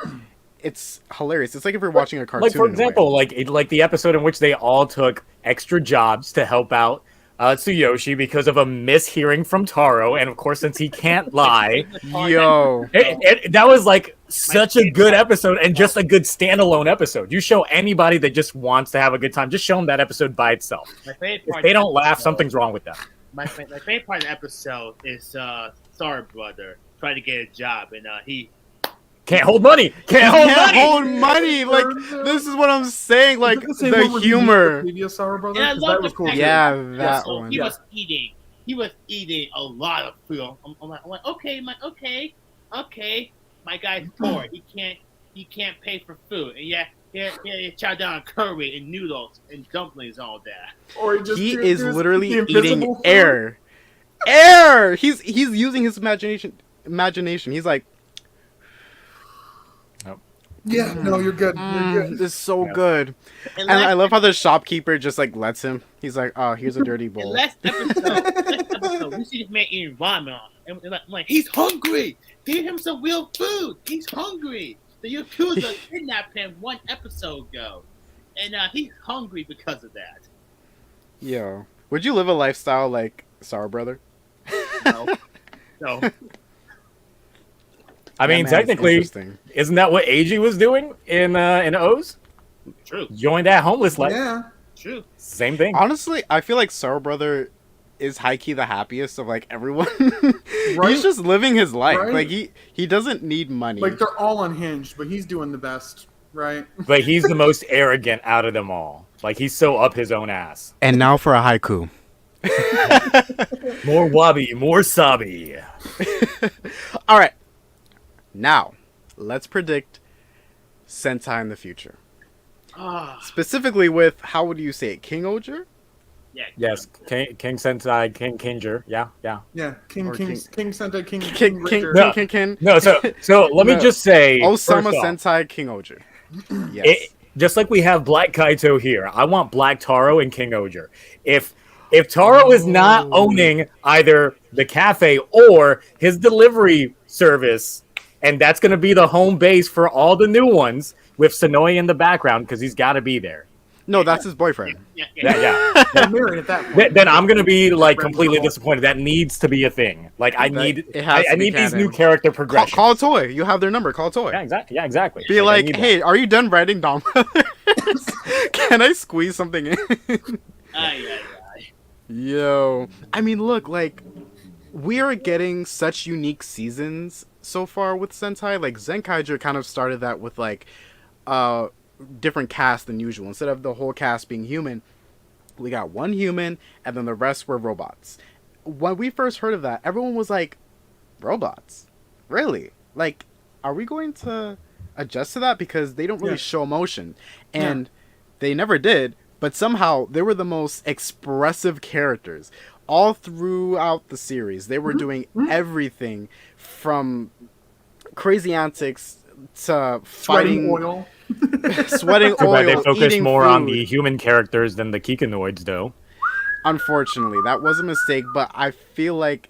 It's hilarious. It's like if you're watching a cartoon. Like for in a way. example, like the episode in which they all took extra jobs to help out Tsuyoshi because of a mishearing from Taro, and of course, since he can't lie, Yo, that was like such a good episode and just a good standalone episode. You show anybody that just wants to have a good time, just show them that episode by itself. My favorite If part they of don't the laugh, episode- something's wrong with them. My favorite part of the episode is Star Brother trying to get a job, and he Can't hold money. Can't hold can't money. hold money. Like this is what I'm saying. Like Is it the same one the where he used humor. the previous Sour Brothers? And I 'Cause love that was the cool. fact too. Yeah, that that so one. he was eating. He was eating a lot of food. I'm like, okay, okay. My guy's poor. He can't pay for food, and he chow down curry and noodles and dumplings all that. Or just He do- is do literally the eating invisible food. air. Air. He's using his imagination. He's like, Yeah, no, you're good. You're good. this is so Yeah. good. And I love how the shopkeeper just like lets him. He's like, oh, here's a dirty And bowl. last episode, we see this man eating ramen, and I'm like, he's hungry. Give him some real food. He's hungry. The Yakuza kidnapped him one episode ago, and he's hungry because of that. Yo, would you live a lifestyle like Sour Brother? No, no. I mean, That man is technically, interesting. isn't that what Eiji was doing in O's? True, Join that homeless life. Yeah. true. Same thing. Honestly, I feel like Sour Brother is high key the happiest of like everyone. Right? He's just living his life. Right? Like he doesn't need money. Like they're all unhinged, but he's doing the best, right? But he's the most arrogant out of them all. Like he's so up his own ass. And now for a haiku. More wabi, more sabi. All right. Now, let's predict Sentai in the future. Ah, Specifically with, how would you say it, King Oger? yeah. Yes, King Sentai, King Kinger. Yeah. Yeah, King Or Sentai, King King Richard. No. King. No, so let me No. just say, Osama first off, Sentai King Oger. Yes. just like we have Black Kaito here, I want Black Taro and King Oger. If Taro is not owning either the cafe or his delivery service, and that's going to be the home base for all the new ones with Sonoe in the background because he's got to be there. No, that's his boyfriend. Yeah. They're married at that point. Then I'm going to be like completely disappointed. That needs to be a thing. Like I need it has I to be need these canon. new character Call, progressions. call Toy. You have their number. Call Toy. Yeah, exactly. Be I like, need that. hey, are you done writing Dom Brothers? Can I squeeze something in? Aye. Yo. I mean, look, like, we are getting such unique seasons so far with Sentai. Like, Zenkaiger kind of started that with, like, different cast than usual. Instead of the whole cast being human, we got one human, and then the rest were robots. When we first heard of that, everyone was like, robots? Really? Like, are we going to adjust to that? Because they don't really Yeah. show emotion. And they never did, but somehow they were the most expressive characters. All throughout the series, they were doing everything from crazy antics to Sweating fighting, oil. sweating Too bad they oil, focus eating more food. on the human characters than the Kikanoids, though. Unfortunately, that was a mistake, but I feel like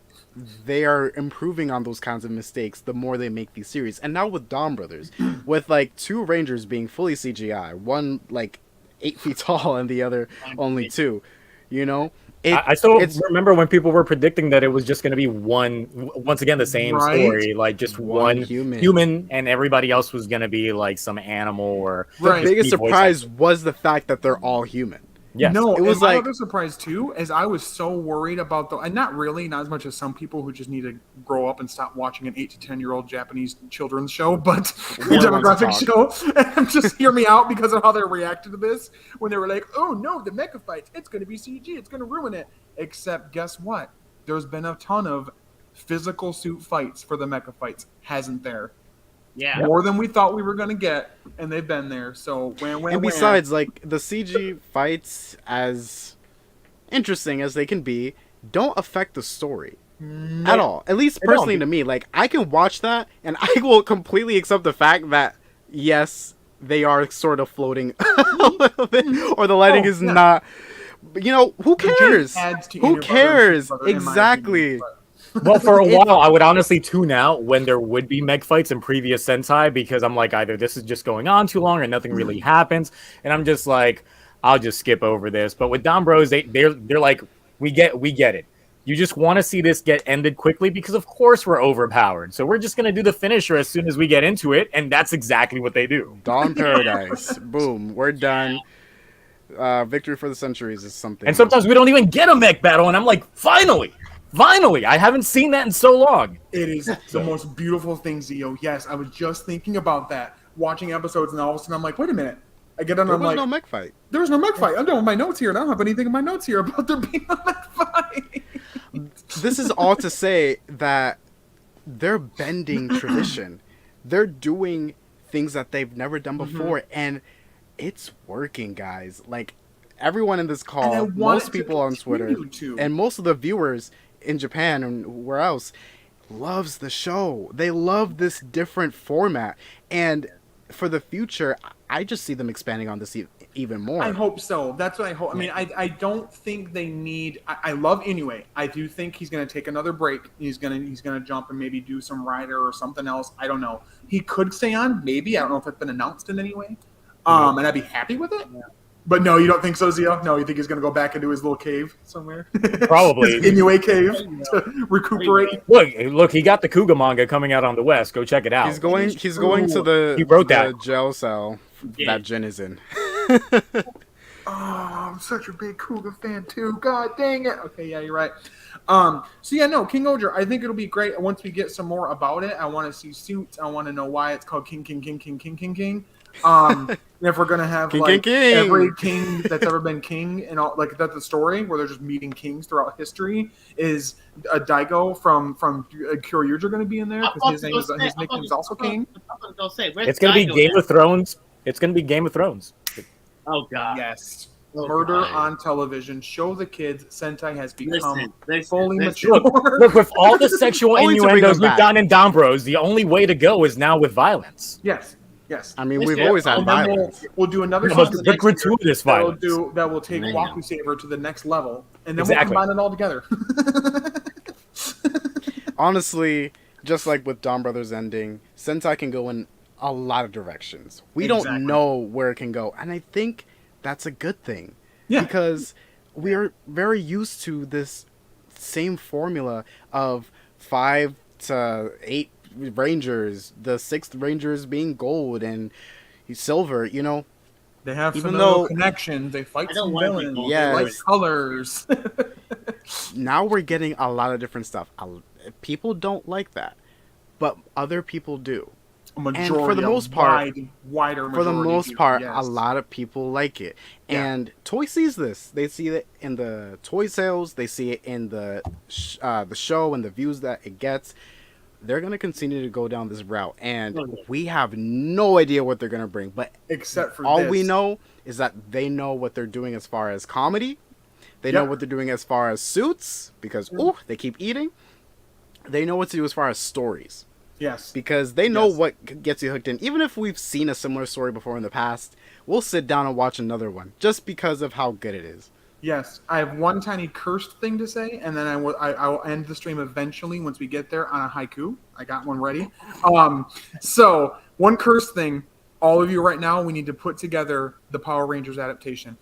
they are improving on those kinds of mistakes the more they make these series. And now with Donbrothers, with like 2 Rangers being fully CGI, one like 8 feet tall and the other only 2, you know? I still remember when people were predicting that it was just going to be once again, the same story, like just one human, and everybody else was going to be like some animal or. The biggest surprise was the fact that they're all human. Yes. No, it was my like other surprise too, is I was so worried about and not as much as some people who just need to grow up and stop watching an 8 to 10-year-old Japanese children's show, but demographic show, and just hear me out because of how they reacted to this when they were like, "Oh no, the mecha fights, it's going to be CG, it's going to ruin it." Except, guess what? There's been a ton of physical suit fights for the mecha fights, hasn't there? Yeah, more than we thought we were going to get, and they've been there. So and besides, like, the CG fights, as interesting as they can be, don't affect the story at all. At least personally to me, like, I can watch that and I will completely accept the fact that yes, they are sort of floating a little bit, or the lighting is not. You know, who cares? Who cares? Exactly. Well, for a while, I would honestly tune out when there would be meg fights in previous Sentai, because I'm like, either this is just going on too long or nothing really happens, and I'm just like, I'll just skip over this. But with Donbros, they're like, we get it. You just want to see this get ended quickly because, of course, we're overpowered. So we're just gonna do the finisher as soon as we get into it, and that's exactly what they do. Dawn Paradise, boom, we're done. Victory for the Centuries is something. And sometimes we don't even get a mech battle, and I'm like, finally, I haven't seen that in so long. It is the most beautiful thing, Zio. Yes, I was just thinking about that, watching episodes, and all of a sudden I'm like, wait a minute. I get on, I'm like, no mech fight. There was no mech fight. I'm doing my notes here, and I don't have anything in my notes here about there being a mech fight. This is all to say that they're bending tradition. They're doing things that they've never done before, and it's working, guys. Like, everyone in this call, most people on Twitter, and most of the viewers in Japan and where else loves the show. They love this different format, and for the future, I just see them expanding on this even more. I hope so. That's what I hope. I mean, I don't think they need. I love Inuoe. I do think he's going to take another break. He's gonna jump and maybe do some rider or something else. I don't know. He could stay on, maybe. I don't know if it's been announced in any way. And I'd be happy with it. Yeah. But no, you don't think so, Zio? No, you think he's going to go back into his little cave somewhere? Probably. His Inuoe cave to recuperate. Look, he got the Kuga manga coming out on the West. Go check it out. He's going to the, he wrote that jail cell that Jin is in. Oh, I'm such a big Kuga fan too. God dang it. Okay, yeah, you're right. So yeah, no, King Oger, I think it'll be great once we get some more about it. I want to see suits. I want to know why it's called King. If we're gonna have every king that's ever been king and all, like, that's the story where they're just meeting kings throughout history, is a Daigo from Kyoryuger going to be in there because his nickname is also King. It's going to be Game of Thrones. It's going to be Game of Thrones. Oh god, yes. Murder on television. Show the kids Sentai has become fully mature. Look, with all the sexual innuendos we've gotten in Donbros, the only way to go is now with violence. Yes. I mean, we've always had violence. We'll do another song gratuitous violence that will take Waku Saber to the next level, and then we'll combine it all together. Honestly, just like with Donbrothers ending, Sentai can go in a lot of directions. We don't know where it can go, and I think that's a good thing. Yeah. Because we are very used to this same formula of 5 to 8 Rangers, the 6th Rangers being gold and silver, you know. They have some connections. They fight some villains. Yes. They like colors. Now we're getting a lot of different stuff. People don't like that, but other people do. And for the most part, a lot of people like it. Yeah. And Toy sees this. They see it in the toy sales. They see it in the show and the views that it gets. They're going to continue to go down this route, and we have no idea what they're going to bring. But except for all we know is that they know what they're doing as far as comedy. They know what they're doing as far as suits, because they keep eating. They know what to do as far as stories. Yes. Because they know what gets you hooked in. Even if we've seen a similar story before in the past, we'll sit down and watch another one just because of how good it is. Yes, I have one tiny cursed thing to say, and then I will end the stream eventually once we get there on a haiku. I got one ready. So one cursed thing, all of you right now, we need to put together the Power Rangers adaptation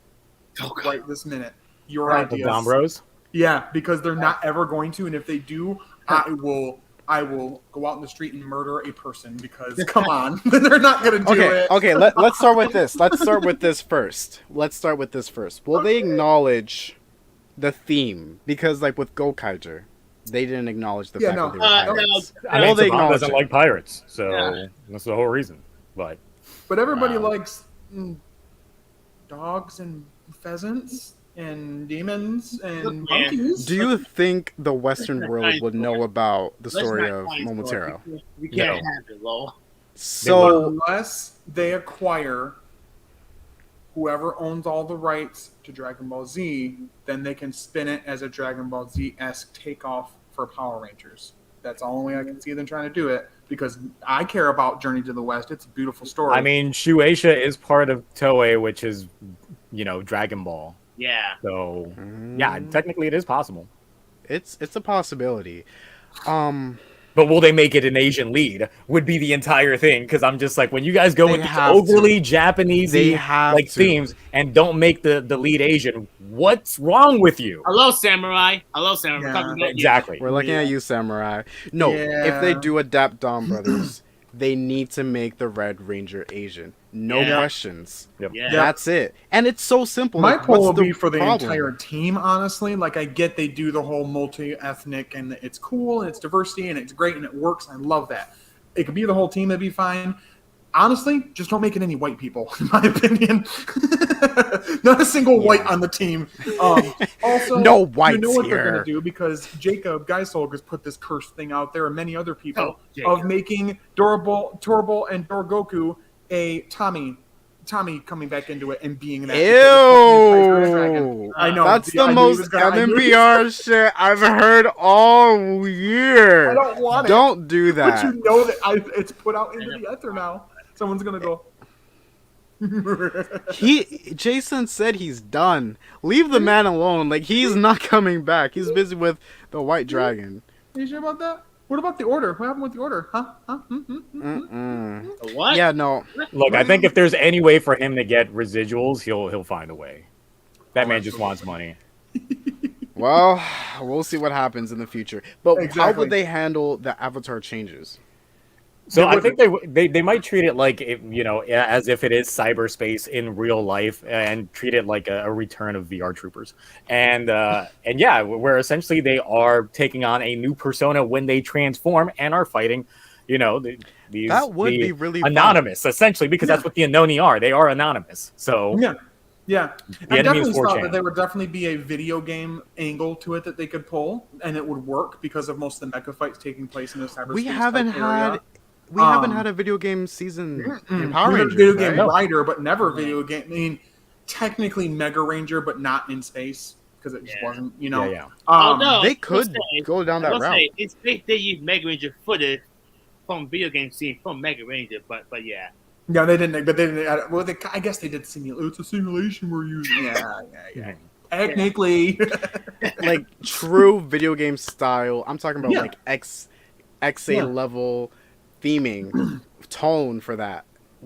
right this minute. your Right, the ideas. Donbrothers. Yeah, because they're not ever going to, and if they do, I will go out in the street and murder a person because come on, they're not gonna do it. Okay, let's start with this. Let's start with this first. Will they acknowledge the theme? Because like with Gokaiger, they didn't acknowledge the fact that they were pirates. I mean, Will they Saban acknowledge doesn't it? like pirates, so Yeah. that's the whole reason. But Everybody Wow. likes dogs and pheasants and demons and Look, man. monkeys. Do you think the Western world would know about the Let's story not of find Momotaro? story. We can't No. have it, lol. So Unless they acquire whoever owns all the rights to Dragon Ball Z, then they can spin it as a Dragon Ball Z-esque takeoff for Power Rangers. That's the only way I can see them trying to do it because I care about Journey to the West. It's a beautiful story. I mean, Shueisha is part of Toei, which is, Dragon Ball. Yeah. So yeah, technically it is possible. it's a possibility. But will they make it an Asian lead? Would be the entire thing. Because I'm just like, when you guys go They with these have overly to. Japanese They have to. themes and don't make the lead Asian, what's wrong with you? Hello, Samurai. Hello, Samurai. Yeah. We're talking about you. Exactly. We're looking at you, Samurai. No, if they Yeah. do adapt Donbrothers, they need to make the Red Ranger Asian. No Yeah. questions. Yep. Yeah. That's it. And it's so simple. My Like, poll what's will be for the problem? entire team, honestly. Like, I get they do the whole multi-ethnic, and it's cool, and it's diversity, and it's great, and it works. I love that. It could be the whole team, that'd be fine. Honestly, just don't make it any white people, in my opinion. Not a single white on the team. Also, No you whites know what they're here. going to do because Jacob Geiselg has put this cursed thing out there, and many other people, Oh, Jacob. of making Torbo and Dorgoku a Tommy coming back into it and being that. Ew! I know. That's I the knew he most was gonna- I knew he was- MMPR shit I've heard all year. I don't want it. Don't do But that. you know that it's put out into the ether now. Someone's gonna go. Jason said he's done. Leave the man alone. Like, he's not coming back. He's busy with the White Dragon. Are you sure about that? What about the order? What happened with the order? Huh? Mm-mm. What? Yeah, no. Look, I think if there's any way for him to get residuals, he'll find a way. That man just wants money. Well, we'll see what happens in the future. But how Exactly. would they handle the avatar changes? So They I think they might treat it like as if it is cyberspace in real life, and treat it like a return of VR troopers, and yeah, where essentially they are taking on a new persona when they transform and are fighting, these That would the be really fun. anonymous essentially because that's what the Inuoe are. They are anonymous. So Yeah. Yeah. I enemy is definitely thought 4chan. that there would definitely be a video game angle to it that they could pull, and it would work because of most of the mecha fights taking place in the cyberspace. We haven't type area. had a video game season in Power We had Rangers. video game right? Rider, but never video game. I mean, technically Mega Ranger, but not in space because it just Yeah. wasn't. yeah. Although, They I will could say- go down I that will route. say, it's they use Mega Ranger footage from video game scene from Mega Ranger, but yeah. Yeah, they didn't. But they didn't. Well, I guess they did simulate. It's a simulation we're using. Yeah. Technically, Like true video game style. I'm talking about Yeah. like XA Yeah. level theming tone for that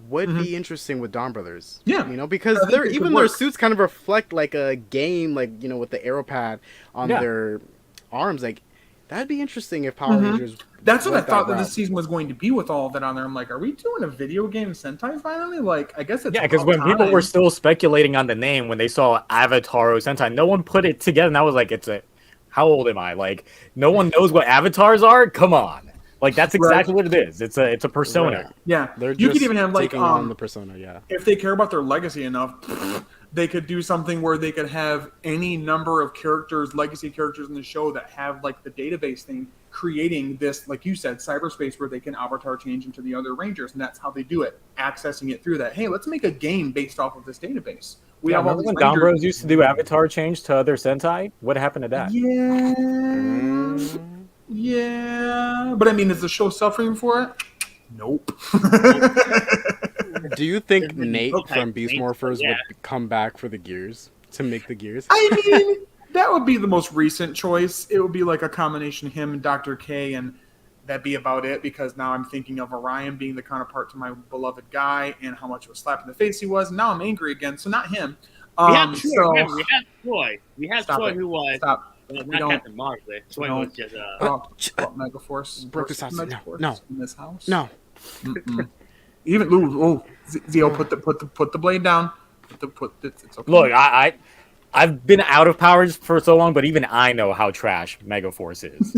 would be interesting with Donbrothers. Yeah. Because I think their it could even their work. suits kind of reflect like a game, like with the arrow pad on Yeah. their arms. Like that'd be interesting if Power Rangers. that's what I went thought that route. this season was going to be with all of that on there. I'm like, are we doing a video game Sentai finally? Like, I guess it's Yeah, because about when people time. were still speculating on the name when they saw Avatar Sentai, no one put it together, and I was like, how old am I? Like, no one knows what avatars are? Come on. Like, that's exactly what it is. It's a persona. Right. yeah, They're you just could even have like taking on the persona. Yeah. if they care about their legacy enough, they could do something where they could have any number of characters, legacy characters in the show that have like the database thing, creating this, like you said, cyberspace where they can avatar change into the other Rangers, and that's how they do it, accessing it through that. Hey, let's make a game based off of this database. We have all Remember these when Rangers. Donbros used to do avatar change to other Sentai? What happened to that? Yeah, Mm. yeah, but I mean, is the show suffering for it? Nope. Do you think There's been Nate no type from of Beast Nate, Morphers yeah. would come back for the gears to make the gears? I mean, that would be the most recent choice. It would be like a combination of him and Dr. K, and that'd be about it, because now I'm thinking of Orion being the counterpart to my beloved guy and how much of a slap in the face he was. And now I'm angry again, so not him. We have Troy. So Remember, we have Troy. We have Stop Troy it. who was stop. well, We not don't- Captain Marvel. Troy don't- was just What Megaforce? Broke this versus house. Megaforce No. in this house. No. Mm-mm. Even Zio, put the blade down. It's okay. Look, I've been out of powers for so long, but even I know how trash Megaforce is.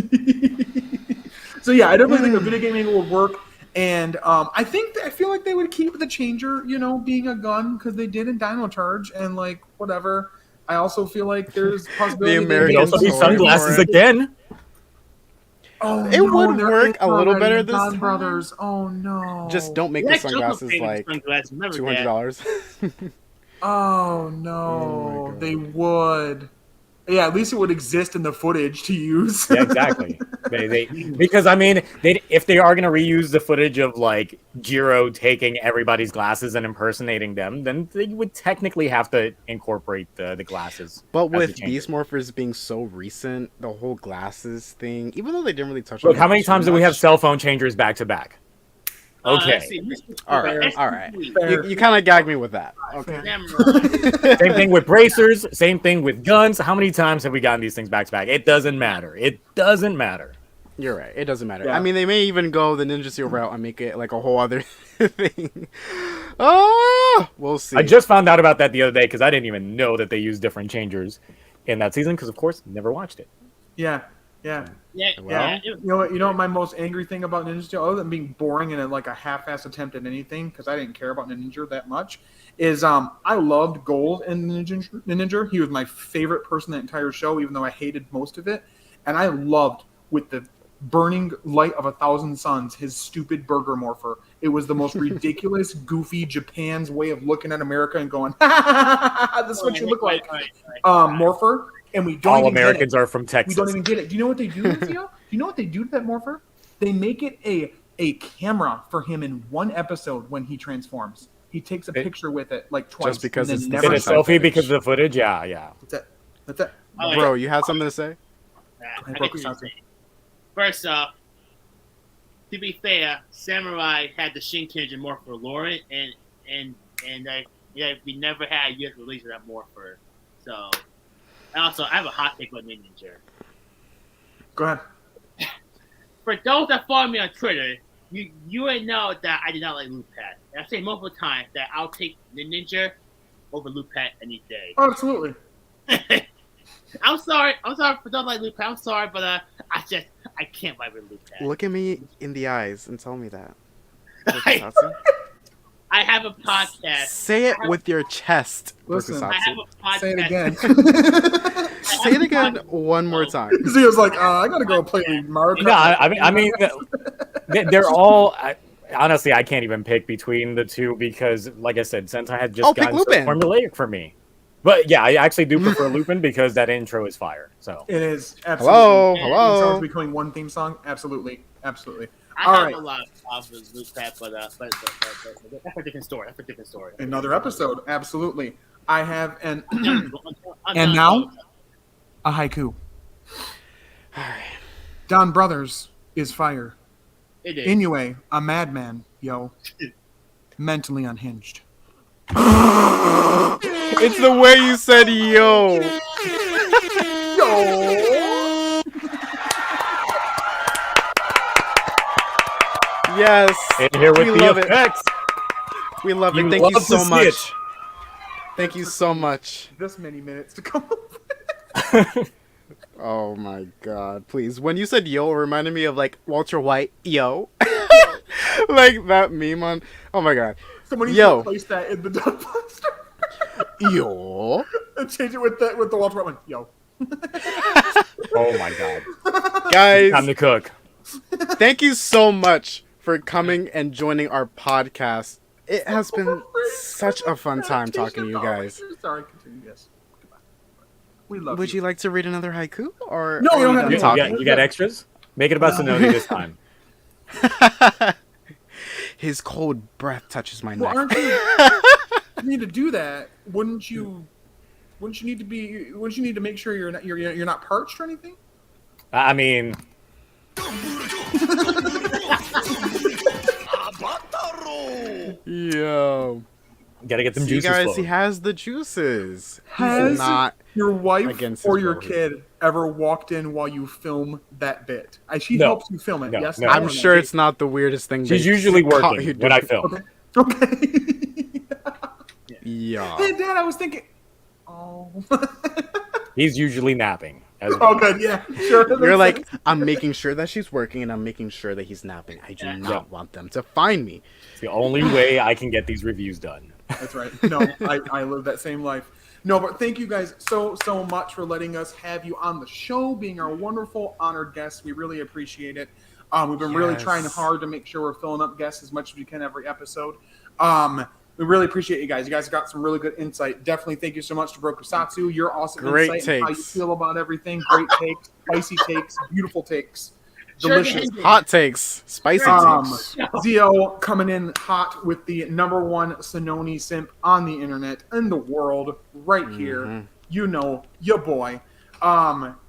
So yeah, I definitely think a video game angle would work, and I feel like they would keep the changer, being a gun because they did in Dino Charge, and like whatever. I also feel like there's possibility It American could also be story sunglasses for it. again. Oh, It no, would they're work a little already better in this Don time. Brothers. Oh no! Just don't make the Lex sunglasses Luthor like sunglasses. Remember $200. Oh no, Oh, my God. they would. Yeah, at least it would exist in the footage to use. Yeah, exactly. Because I mean, if they are going to reuse the footage of like Jiro taking everybody's glasses and impersonating them, then they would technically have to incorporate the glasses. But as the with changer. Beast Morphers being so recent, the whole glasses thing, even though they didn't really touch Look, on how it many too times do we have much- cell phone changers back to back? Okay. Let's see. All right, Let's all right. see. You kind of gagged me with that. Okay. Samurai. Same thing with bracers. Same thing with guns. How many times have we gotten these things back to back? It doesn't matter. It doesn't matter. You're right. It doesn't matter. Yeah. I mean, they may even go the Ninja Seal route and make it like a whole other thing. Oh, we'll see. I just found out about that the other day because I didn't even know that they used different changers in that season because, of course, never watched it. Yeah. Yeah, Well, You know what my most angry thing about Ninja Steel, other than being boring and like a half-ass attempt at anything, because I didn't care about Ninja that much, is I loved Gold in Ninja. He was my favorite person in the entire show, even though I hated most of it. And I loved, with the burning light of 1,000 suns, his stupid burger morpher. It was the most ridiculous, goofy Japan's way of looking at America and going, this is what you look like, morpher. And we don't All even Americans get it. are from Texas. We don't even get it. Do you know what they do, Theo? Do you know what they do to that morpher? They make it a camera for him in one episode when he transforms. He takes a picture with it like twice. Just because and it's then the Did never a first time. selfie footage. because of the footage? Yeah. That's it. Oh, Bro, you had something to say? I broke get his you house. saying. First off, to be fair, Samurai had the Shinkenja morpher Lauren, and we never had a US release of that morpher. So, and also, I have a hot take on Ninja. Go ahead. For those that follow me on Twitter, you would know that I did not like Lupat. And I've said multiple times that I'll take the Ninja over Lupat any day. Oh, absolutely. I'm sorry for those that like Lupat. I'm sorry, but I can't vibe with Lupat. Look at me in the eyes and tell me that. I have a podcast. Say it with your chest. Listen, I have a podcast. Say it again. Say it again one more time. He was like, I gotta go play Mario Kart. No, I mean, they're all. Honestly, I can't even pick between the two because, like I said, Sentai had just pick gotten so Lupin. formulaic for me. But yeah, I actually do prefer Lupin because that intro is fire. So It is absolutely. Hello, It hello. starts becoming one theme song. Absolutely. I All have right. a lot of Lupat, but that's a different story. That's a different story. Another episode. Absolutely. I have an I'm And done. now? a haiku. Don Brothers is fire. It is. Inuoe, a madman, yo. Mentally unhinged. It's the way you said yo. Yo! Yes. and here with We the love it. effects. We love it. You Thank you love so to see much. it. Thanks Thank you for so taking much. This many minutes to come up. Oh my god, please. When you said yo, it reminded me of like Walter White, yo. Like that meme on. Oh my god. Someone needs Yo. to place that in the Donbrothers. Yo. And change it with the Walter White one. Yo. Oh my god. Guys, Time to cook. thank you so much for coming and joining our podcast. It has been such a fun time talking to you guys. Sorry, continue. Yes. Goodbye. We love Would you like to read another haiku? Or No, are you don't you have done to. talking? You got extras? Make it about Sononi this time. His cold breath touches my Well, neck. aren't you? You need to do that. Wouldn't you need to be? Wouldn't you need to make sure you're not parched or anything? I mean, Yo. Gotta get them See, juices guys, flowing. he has the juices. Has He's not your wife against or his your will. kid ever walked in while you film that bit? She No. helps you film it. No, Yes, no. no, I'm or no? sure it's not the weirdest thing. She's they usually caught working you when I doing. film. Okay. Yeah. Hey, Dad, I was thinking. Oh. He's usually napping. As Oh, well. good. Yeah, sure. that You're makes like, sense. I'm making sure that she's working and I'm making sure that he's napping. I do Yeah. not want them to find me. It's the only way I can get these reviews done. That's right. No, I live that same life. No, but thank you guys so much for letting us have you on the show, being our wonderful honored guests. We really appreciate it. We've been really Yes. trying hard to make sure we're filling up guests as much as we can every episode. We really appreciate you guys. You guys got some really good insight. Definitely thank you so much to Brokusatsu. Your awesome Great insight and how you takes. feel about everything. Great takes, spicy takes, beautiful takes, Sure, delicious. Henshins. Hot takes. Spicy takes. Zio coming in hot with the #1 Sononi simp on the internet in the world right here. You know, your boy.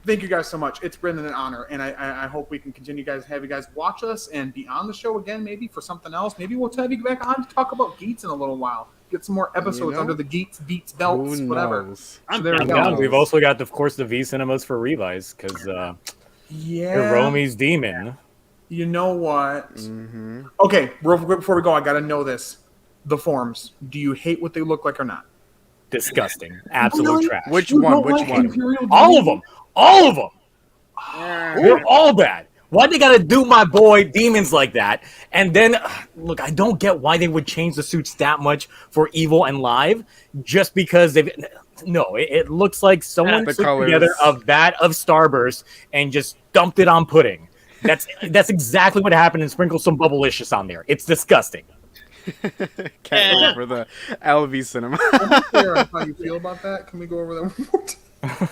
Thank you guys so much. It's been an honor, and I hope we can continue have you guys watch us and be on the show again, maybe for something else. Maybe we'll have you back on to talk about Geats in a little while. Get some more episodes know? under the Geats, Beats, belts, Who whatever. knows? So there we And go. now we've also got, of course, the V cinemas for Revice because Yeah. Hiromi's Demon. You know what? Mm-hmm. Okay, real quick before we go, I got to know this. The forms. Do you hate what they look like or not? Disgusting. Absolute Really? trash. Which You one? don't Which like one? Imperial All Demon? of them. All of them. They're all bad. Why they gotta do my boy demons like that? And then, look, I don't get why they would change the suits that much for Evil and Live, just because they've. No, it looks like someone The put colors. together a vat of Starburst and just dumped it on pudding. That's exactly what happened, and sprinkled some Bubblicious on there. It's disgusting. Can't wait for the LV cinema. Sarah, how you feel about that? Can we go over that one more time?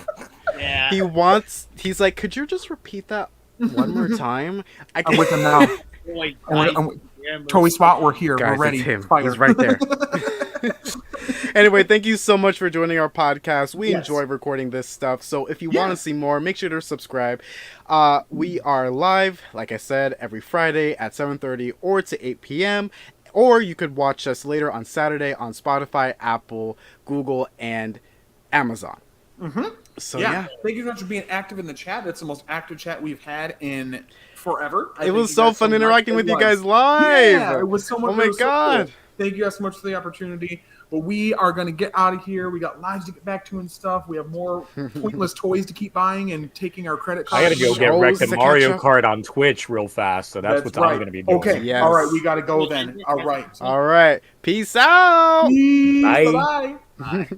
Yeah. He's like, could you just repeat that one more time? I'm with him now. Boy, I'm Toy Spot, we're here. Guys, we're ready. it's him. Fire. He's right there. Anyway, thank you so much for joining our podcast. We Yes. enjoy recording this stuff. So if you Yeah. want to see more, make sure to subscribe. We are live, like I said, every Friday at 7:30 or to 8 p.m. Or you could watch us later on Saturday on Spotify, Apple, Google, and Amazon. Mm-hmm. So Yeah. yeah. Thank you so much for being active in the chat. That's the most active chat we've had in forever. I It thank was you so guys fun much. interacting It with you was. guys live. Yeah, it was so much. Oh my it was so God. cool. Thank you guys so much for the opportunity. But we are going to get out of here. We got lives to get back to and stuff. We have more pointless toys to keep buying and taking our credit I cards. gotta go get Shows wrecked to in Mario catch up. Kart on Twitch real fast, so that's what I'm gonna be doing. Okay. Yes. All right. We got to go then. All right. All right. Peace out. Peace. Bye. Bye-bye. Bye.